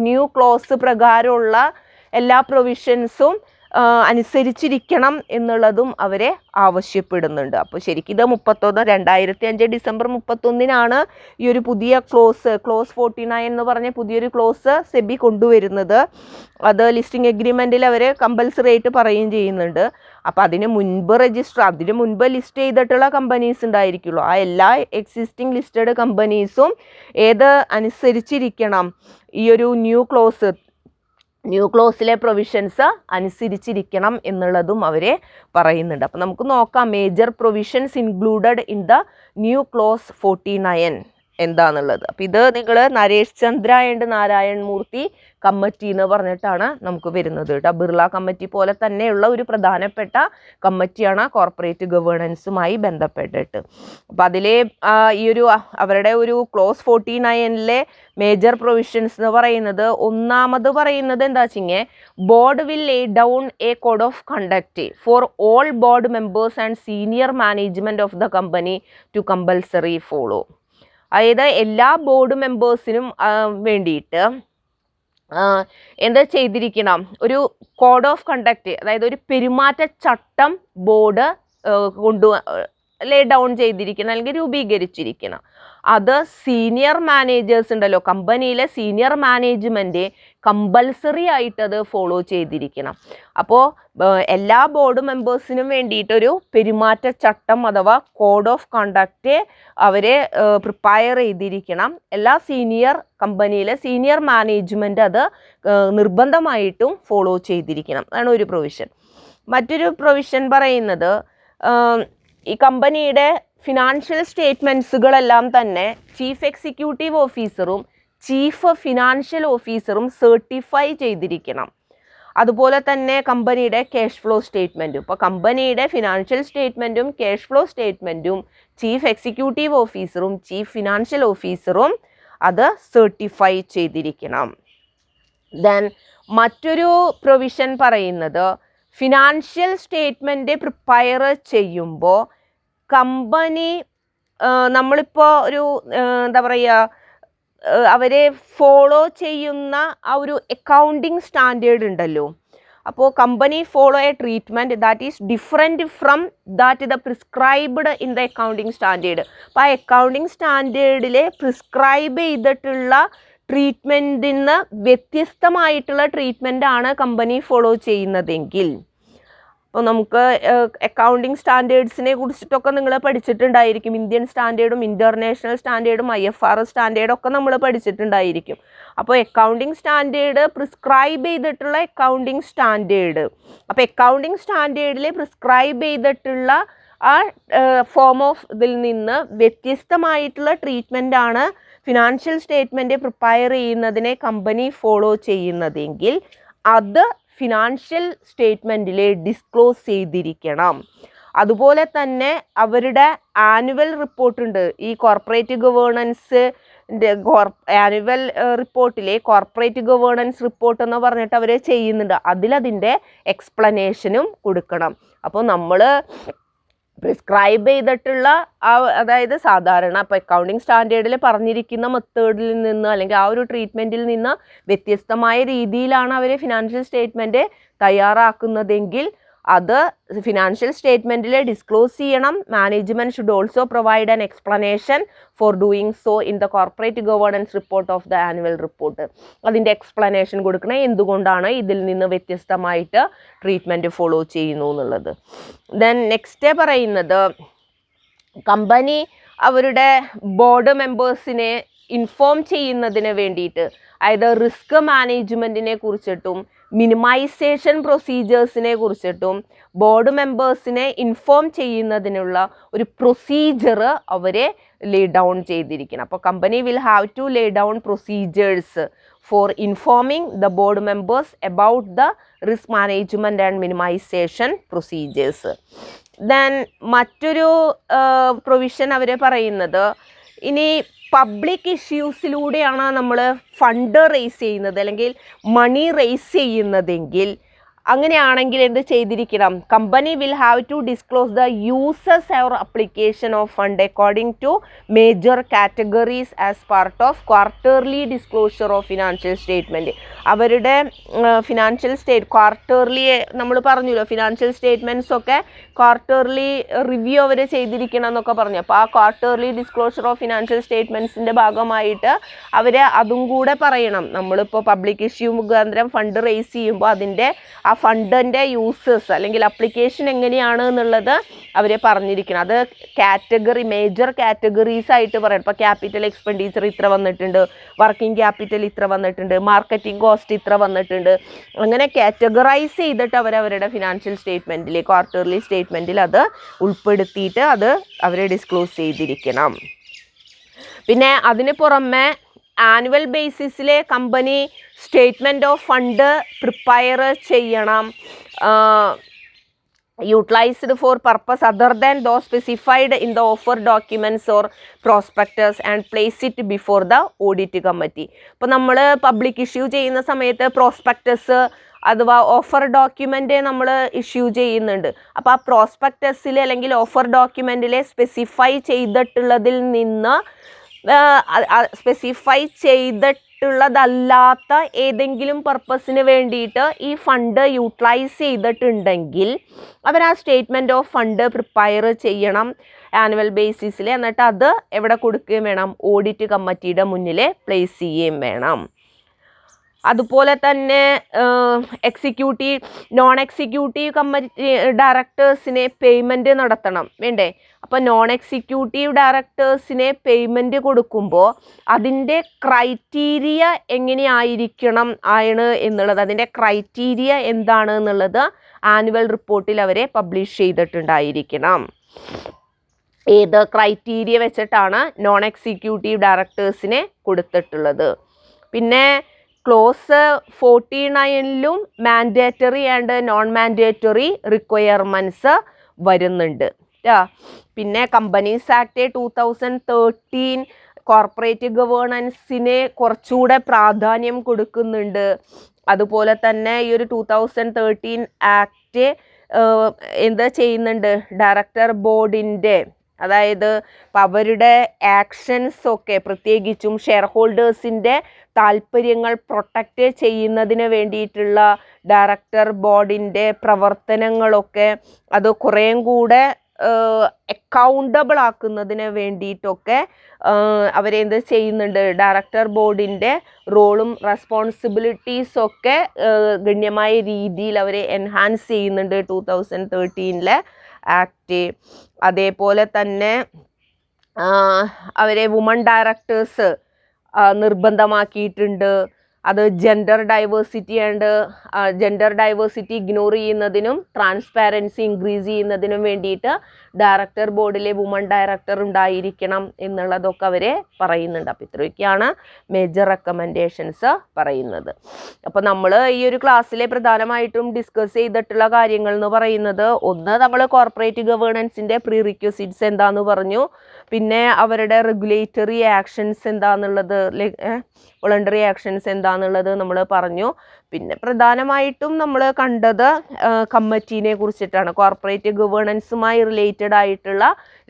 ന്യൂ ക്ലോസ് പ്രകാരമുള്ള എല്ലാ പ്രൊവിഷൻസും അനുസരിച്ചിരിക്കണം എന്നുള്ളതും അവരെ ആവശ്യപ്പെടുന്നുണ്ട്. അപ്പോൾ ശരിക്കും ഇത് 2005 ഡിസംബർ 31 ഈ ഒരു പുതിയ ക്ലോസ് 49 എന്ന് പറഞ്ഞ പുതിയൊരു ക്ലോസ് സെബി കൊണ്ടുവരുന്നത്. അത് ലിസ്റ്റിംഗ് എഗ്രിമെൻറ്റിൽ അവർ കമ്പൽസറി ആയിട്ട് പറയുകയും ചെയ്യുന്നുണ്ട്. അപ്പോൾ അതിന് മുൻപ് ലിസ്റ്റ് ചെയ്തിട്ടുള്ള കമ്പനീസ് ഉണ്ടായിരിക്കുള്ളൂ. ആ എല്ലാ എക്സിസ്റ്റിംഗ് ലിസ്റ്റഡ് കമ്പനീസും ഏത് അനുസരിച്ചിരിക്കണം, ഈ ഒരു ന്യൂ ക്ലോസിലെ പ്രൊവിഷൻസ് അനുസരിച്ചിരിക്കണം എന്നുള്ളതും അവരെ പറയുന്നുണ്ട്. അപ്പോൾ നമുക്ക് നോക്കാം major provisions included in the new clause 49 എന്താണെന്നുള്ളത്. അപ്പോൾ ഇത് നിങ്ങൾ നരേഷ് ചന്ദ്ര ആൻഡ് നാരായൺ മൂർത്തി കമ്മിറ്റി എന്ന് പറഞ്ഞിട്ടാണ് നമുക്ക് വരുന്നത് കേട്ടോ. ബിർള കമ്മിറ്റി പോലെ തന്നെയുള്ള ഒരു പ്രധാനപ്പെട്ട കമ്മിറ്റിയാണ് കോർപ്പറേറ്റ് ഗവേണൻസുമായി ബന്ധപ്പെട്ടിട്ട്. അപ്പോൾ അതിലെ ഈ ഒരു അവരുടെ ഒരു ക്ലോസ് 49 മേജർ പ്രൊവിഷൻസ് എന്ന് പറയുന്നത്, ഒന്നാമത് പറയുന്നത് എന്താ വെച്ചിങ്ങനെ, board will lay down a code of conduct for all board members and senior management of the company to compulsory follow. അതായത് എല്ലാ ബോർഡ് മെമ്പേഴ്സിനും വേണ്ടിയിട്ട് എന്താ ചെയ്തിരിക്കണം, ഒരു കോഡ് ഓഫ് കണ്ടക്റ്റ്, അതായത് ഒരു പെരുമാറ്റച്ചട്ടം ബോർഡ് ലേ ഡൗൺ ചെയ്തിരിക്കണം അല്ലെങ്കിൽ രൂപീകരിച്ചിരിക്കണം. അത് സീനിയർ മാനേജേഴ്സ് ഉണ്ടല്ലോ, കമ്പനിയിലെ സീനിയർ മാനേജ്മെൻറ്റ് കമ്പൽസറി ആയിട്ട് അത് ഫോളോ ചെയ്തിരിക്കണം. അപ്പോൾ എല്ലാ ബോർഡ് മെമ്പേഴ്സിനും വേണ്ടിയിട്ടൊരു പെരുമാറ്റച്ചട്ടം അഥവാ കോഡ് ഓഫ് കണ്ടക്റ്റ് അവരെ പ്രിപ്പയർ ചെയ്തിരിക്കണം. എല്ലാ കമ്പനിയിലെ സീനിയർ മാനേജ്മെൻറ്റ് അത് നിർബന്ധമായിട്ടും ഫോളോ ചെയ്തിരിക്കണം. അതാണ് ഒരു പ്രൊവിഷൻ. മറ്റൊരു പ്രൊവിഷൻ പറയുന്നത് ഈ കമ്പനിയുടെ ഫിനാൻഷ്യൽ സ്റ്റേറ്റ്മെൻറ്റ്സുകളെല്ലാം തന്നെ ചീഫ് എക്സിക്യൂട്ടീവ് ഓഫീസറും ചീഫ് ഫിനാൻഷ്യൽ ഓഫീസറും സർട്ടിഫൈ ചെയ്തിരിക്കണം. അതുപോലെ തന്നെ കമ്പനിയുടെ ക്യാഷ് ഫ്ലോ സ്റ്റേറ്റ്മെൻറ്റും. ഇപ്പോൾ കമ്പനിയുടെ ഫിനാൻഷ്യൽ സ്റ്റേറ്റ്മെൻറ്റും ക്യാഷ് ഫ്ലോ സ്റ്റേറ്റ്മെൻറ്റും ചീഫ് എക്സിക്യൂട്ടീവ് ഓഫീസറും ചീഫ് ഫിനാൻഷ്യൽ ഓഫീസറും അത് സർട്ടിഫൈ ചെയ്തിരിക്കണം. ദെൻ മറ്റൊരു പ്രൊവിഷൻ പറയുന്നത് ഫിനാൻഷ്യൽ സ്റ്റേറ്റ്മെൻറ്റ് പ്രിപ്പയർ ചെയ്യുമ്പോൾ കമ്പനി നമ്മളിപ്പോൾ ഒരു എന്താ പറയുക, അവരെ ഫോളോ ചെയ്യുന്ന ആ ഒരു അക്കൗണ്ടിങ് സ്റ്റാൻഡേർഡ് ഉണ്ടല്ലോ. അപ്പോൾ company follow A treatment that is different from that the prescribed in the accounting standard. അപ്പോൾ ആ അക്കൗണ്ടിങ് സ്റ്റാൻഡേർഡിൽ പ്രിസ്ക്രൈബ് ചെയ്തിട്ടുള്ള ട്രീറ്റ്മെൻറ്റിൽ നിന്ന് വ്യത്യസ്തമായിട്ടുള്ള ട്രീറ്റ്മെൻറ്റാണ് കമ്പനി ഫോളോ ചെയ്യുന്നതെങ്കിൽ, അപ്പോൾ നമുക്ക് അക്കൗണ്ടിങ് സ്റ്റാൻഡേർഡ്സിനെ കുറിച്ചിട്ടൊക്കെ നിങ്ങൾ പഠിച്ചിട്ടുണ്ടായിരിക്കും. ഇന്ത്യൻ സ്റ്റാൻഡേർഡും ഇൻ്റർനാഷണൽ സ്റ്റാൻഡേർഡും IFRS സ്റ്റാൻഡേർഡും ഒക്കെ നമ്മൾ പഠിച്ചിട്ടുണ്ടായിരിക്കും. അപ്പോൾ അക്കൗണ്ടിങ് സ്റ്റാൻഡേർഡ് പ്രിസ്ക്രൈബ് ചെയ്തിട്ടുള്ള അക്കൗണ്ടിങ് സ്റ്റാൻഡേർഡ്, അപ്പോൾ അക്കൗണ്ടിങ് സ്റ്റാൻഡേർഡിൽ പ്രിസ്ക്രൈബ് ചെയ്തിട്ടുള്ള ആ ഫോം ഓഫ് ഇതിൽ നിന്ന് വ്യത്യസ്തമായിട്ടുള്ള ട്രീറ്റ്മെൻറ്റാണ് ഫിനാൻഷ്യൽ സ്റ്റേറ്റ്മെൻറ്റ് പ്രിപ്പയർ ചെയ്യുന്നതിനെ കമ്പനി ഫോളോ ചെയ്യുന്നതെങ്കിൽ അത് ഫിനാൻഷ്യൽ സ്റ്റേറ്റ്മെൻറ്റിൽ ഡിസ്ക്ലോസ് ചെയ്തിരിക്കണം. അതുപോലെ തന്നെ അവരുടെ ആനുവൽ റിപ്പോർട്ടുണ്ട്. ഈ കോർപ്പറേറ്റ് ഗവേണൻസിൻ്റെ ആനുവൽ റിപ്പോർട്ടിലെ കോർപ്പറേറ്റ് ഗവേണൻസ് റിപ്പോർട്ട് എന്ന് പറഞ്ഞിട്ട് അവർ ചെയ്യുന്നുണ്ട്. അതിലതിൻ്റെ എക്സ്പ്ലനേഷനും കൊടുക്കണം. അപ്പോൾ നമ്മൾ പ്രിസ്ക്രൈബ് ചെയ്തിട്ടുള്ള അതായത് സാധാരണ ഇപ്പോൾ അക്കൗണ്ടിങ് സ്റ്റാൻഡേർഡിൽ പറഞ്ഞിരിക്കുന്ന മെത്തേഡിൽ നിന്ന് അല്ലെങ്കിൽ ആ ഒരു ട്രീറ്റ്മെൻറ്റിൽ നിന്ന് വ്യത്യസ്തമായ രീതിയിലാണ് അവർ ഫിനാൻഷ്യൽ സ്റ്റേറ്റ്മെൻറ്റ് തയ്യാറാക്കുന്നതെങ്കിൽ അത് ഫിനാൻഷ്യൽ സ്റ്റേറ്റ്മെൻറ്റിൽ ഡിസ്ക്ലോസ് ചെയ്യണം. Management should also provide an explanation four doing so in the corporate governance report of the annual report. അതിൻ്റെ എക്സ്പ്ലനേഷൻ കൊടുക്കണം, എന്തുകൊണ്ടാണ് ഇതിൽ നിന്ന് വ്യത്യസ്തമായിട്ട് ട്രീറ്റ്മെൻറ്റ് ഫോളോ ചെയ്യുന്നു എന്നുള്ളത്. ദെൻ നെക്സ്റ്റ് പറയുന്നത് കമ്പനി അവരുടെ ബോർഡ് മെമ്പേഴ്സിനെ ഇൻഫോം ചെയ്യുന്നതിന് വേണ്ടിയിട്ട്, അതായത് റിസ്ക് മാനേജ്മെൻറ്റിനെ കുറിച്ചിട്ടും മിനിമൈസേഷൻ പ്രൊസീജിയേഴ്സിനെ കുറിച്ചിട്ടും ബോർഡ് മെമ്പേഴ്സിനെ ഇൻഫോം ചെയ്യുന്നതിനുള്ള ഒരു പ്രൊസീജിയർ അവരെ ലേ ഡൗൺ ചെയ്തിരിക്കണം. അപ്പോൾ company will have to lay down procedures for informing the board members about the risk management and minimisation procedures. Then മറ്റൊരു പ്രൊവിഷൻ അവർ പറയുന്നത്, ഇനി പബ്ലിക് ഇഷ്യൂസിലൂടെയാണ് നമ്മൾ ഫണ്ട് റേസ് ചെയ്യുന്നത് അല്ലെങ്കിൽ മണി റേസ് ചെയ്യുന്നതെങ്കിൽ, അങ്ങനെയാണെങ്കിൽ എന്ത് ചെയ്തിരിക്കണം, company will have to disclose the uses or application of fund according to major categories as part of quarterly disclosure of financial statement. അവരുടെ ഫിനാൻഷ്യൽ ക്വാർട്ടർലി നമ്മൾ പറഞ്ഞല്ലോ, ഫിനാൻഷ്യൽ സ്റ്റേറ്റ്മെൻറ്റ്സ് ഒക്കെ ക്വാർട്ടർലി റിവ്യൂ അവർ ചെയ്തിരിക്കണം എന്നൊക്കെ പറഞ്ഞു. അപ്പോൾ ആ ക്വാർട്ടർലി ഡിസ്ക്ലോഷർ ഓഫ് ഫിനാൻഷ്യൽ സ്റ്റേറ്റ്മെൻറ്റ്സിൻ്റെ ഭാഗമായിട്ട് അവർ അതും കൂടെ പറയണം. നമ്മളിപ്പോൾ പബ്ലിക് ഇഷ്യൂ മുഖാന്തരം ഫണ്ട് റേസ് ചെയ്യുമ്പോൾ അതിൻ്റെ ആ ഫണ്ടിൻ്റെ യൂസസ് അല്ലെങ്കിൽ അപ്ലിക്കേഷൻ എങ്ങനെയാണ് എന്നുള്ളത് അവർ പറഞ്ഞിരിക്കണം. അത് കാറ്റഗറി മേജർ കാറ്റഗറീസ് ആയിട്ട് പറയണം. ഇപ്പോൾ ക്യാപിറ്റൽ എക്സ്പെൻഡിച്ചർ ഇത്ര വന്നിട്ടുണ്ട്, വർക്കിംഗ് ക്യാപിറ്റൽ ഇത്ര വന്നിട്ടുണ്ട്, മാർക്കറ്റിംഗ് കോസ്റ്റ് ഇത്ര വന്നിട്ടുണ്ട്, അങ്ങനെ കാറ്റഗറൈസ് ചെയ്തിട്ട് അവരവരുടെ ഫിനാൻഷ്യൽ സ്റ്റേറ്റ്മെൻറ്റിൽ ക്വാർട്ടർലി സ്റ്റേറ്റ്മെൻറ്റിൽ അത് ഉൾപ്പെടുത്തിയിട്ട് അത് അവരെ ഡിസ്ക്ലോസ് ചെയ്തിരിക്കണം. പിന്നെ അതിന് പുറമെ ആനുവൽ ബേസിസിലെ company statement of fund prepare ചെയ്യണം, utilized for purpose other than those specified in the offer documents or prospectus and place it before the audit committee. ഇപ്പോൾ നമ്മൾ പബ്ലിക് ഇഷ്യൂ ചെയ്യുന്ന സമയത്ത് പ്രോസ്പെക്ടസ് അഥവാ ഓഫർ ഡോക്യുമെൻ്റ് നമ്മൾ issue ചെയ്യുന്നുണ്ട്. അപ്പോൾ ആ പ്രോസ്പെക്ടസിൽ അല്ലെങ്കിൽ ഓഫർ ഡോക്യുമെൻറ്റിൽ സ്പെസിഫൈ ചെയ്തിട്ടുള്ളതിൽ നിന്ന് സ്പെസിഫൈ ചെയ്തിട്ട് ആയിട്ടുള്ളതല്ലാത്ത ഏതെങ്കിലും പർപ്പസിന് വേണ്ടിയിട്ട് ഈ ഫണ്ട് യൂട്ടിലൈസ് ചെയ്തിട്ടുണ്ടെങ്കിൽ അവർ ആ സ്റ്റേറ്റ്മെൻറ്റ് ഓഫ് ഫണ്ട് പ്രിപ്പയർ ചെയ്യണം ആനുവൽ ബേസിസിൽ. എന്നിട്ട് അത് എവിടെ കൊടുക്കുകയും വേണം? ഓഡിറ്റ് കമ്മിറ്റിയുടെ മുന്നിൽ പ്ലേസ് ചെയ്യുകയും വേണം. അതുപോലെ തന്നെ നോൺ എക്സിക്യൂട്ടീവ് കമ്മിറ്റി ഡയറക്ടേഴ്സിനെ പേയ്മെൻറ്റ് നടത്തണം വേണ്ടേ? അപ്പോൾ നോൺ എക്സിക്യൂട്ടീവ് ഡയറക്ടേഴ്സിനെ പേയ്മെൻറ്റ് കൊടുക്കുമ്പോൾ അതിൻ്റെ ക്രൈറ്റീരിയ എങ്ങനെയായിരിക്കണം എന്നുള്ളത്, അതിൻ്റെ ക്രൈറ്റീരിയ എന്താണ് എന്നുള്ളത് ആനുവൽ റിപ്പോർട്ടിൽ അവരെ പബ്ലിഷ് ചെയ്തിട്ടുണ്ടായിരിക്കണം. ഏത് ക്രൈറ്റീരിയ വെച്ചിട്ടാണ് നോൺ എക്സിക്യൂട്ടീവ് ഡയറക്ടേഴ്സിനെ കൊടുത്തിട്ടുള്ളത്. പിന്നെ ക്ലോസ് 49ലും mandatory and non mandatory requirements വരുന്നുണ്ട്. പിന്നെ കമ്പനീസ് ആക്ട് 2013 കോർപ്പറേറ്റ് ഗവേണൻസിനെ കുറച്ചുകൂടെ പ്രാധാന്യം കൊടുക്കുന്നുണ്ട്. അതുപോലെ തന്നെ ഈ ഒരു 2013 ആക്ട് എന്താ ചെയ്യുന്നുണ്ട്? ഡയറക്ടർ ബോർഡിൻ്റെ, അതായത് അവരുടെ ആക്ഷൻസ് ഒക്കെ പ്രത്യേകിച്ചും ഷെയർ ഹോൾഡേഴ്സിൻ്റെ താല്പര്യങ്ങൾ പ്രൊട്ടക്റ്റ് ചെയ്യുന്നതിന് വേണ്ടിയിട്ടുള്ള ഡയറക്ടർ ബോർഡിൻ്റെ പ്രവർത്തനങ്ങളൊക്കെ അത് കുറേയും കൂടെ അക്കൗണ്ടബിൾ ആക്കുന്നതിന് വേണ്ടിയിട്ടൊക്കെ അവരെന്ത് ചെയ്യുന്നുണ്ട്? ഡയറക്ടർ ബോർഡിൻ്റെ റോളും റെസ്പോൺസിബിലിറ്റീസൊക്കെ ഗണ്യമായ രീതിയിൽ അവരെ എൻഹാൻസ് ചെയ്യുന്നുണ്ട് 2013 ആക്ട്. അതേപോലെ തന്നെ അവരെ വുമൺ ഡയറക്ടേഴ്സ് നിർബന്ധമാക്കിയിട്ടുണ്ട്. അത് ജെൻഡർ ഡൈവേഴ്സിറ്റി ഇഗ്നോർ ചെയ്യുന്നതിനും ട്രാൻസ്പാരൻസി ഇൻക്രീസ് ചെയ്യുന്നതിനും വേണ്ടിയിട്ട് ഡയറക്ടർ ബോർഡിലെ വുമൺ ഡയറക്ടർ ഉണ്ടായിരിക്കണം എന്നുള്ളതൊക്കെ അവരെ പറയുന്നുണ്ട്. അപ്പോൾ ഇത്രയൊക്കെയാണ് മേജർ റെക്കമെൻഡേഷൻസ് പറയുന്നത്. അപ്പോൾ നമ്മൾ ഈ ഒരു ക്ലാസ്സിലെ പ്രധാനമായിട്ടും ഡിസ്കസ് ചെയ്തിട്ടുള്ള കാര്യങ്ങൾ എന്ന് പറയുന്നത്, ഒന്ന് നമ്മൾ കോർപ്പറേറ്റ് ഗവേണൻസിൻ്റെ പ്രീ റിക്വസിറ്റ്സ് എന്താണെന്ന് പറഞ്ഞു. പിന്നെ അവരുടെ റെഗുലേറ്ററി ആക്ഷൻസ് എന്താണെന്നുള്ളത്, വോളണ്ടറി ആക്ഷൻസ് എന്താണെന്നുള്ളത് നമ്മൾ പറഞ്ഞു. പിന്നെ പ്രധാനമായിട്ടും നമ്മൾ കണ്ടത് കമ്മിറ്റീനെ കുറിച്ചിട്ടാണ്. കോർപ്പറേറ്റ് ഗവേണൻസുമായി റിലേറ്റഡ് ആയിട്ടുള്ള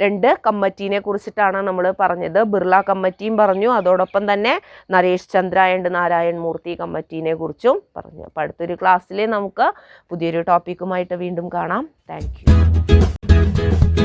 2 കമ്മിറ്റീനെ കുറിച്ചിട്ടാണ് നമ്മൾ പറഞ്ഞത്. ബിർള കമ്മിറ്റിയും പറഞ്ഞു, അതോടൊപ്പം തന്നെ നരേഷ് ചന്ദ്ര ആൻഡ് നാരായൺ മൂർത്തി കമ്മിറ്റീനെ കുറിച്ചും പറഞ്ഞു. അപ്പോൾ അടുത്തൊരു ക്ലാസ്സിൽ നമുക്ക് പുതിയൊരു ടോപ്പിക്കുമായിട്ട് വീണ്ടും കാണാം. Thank you.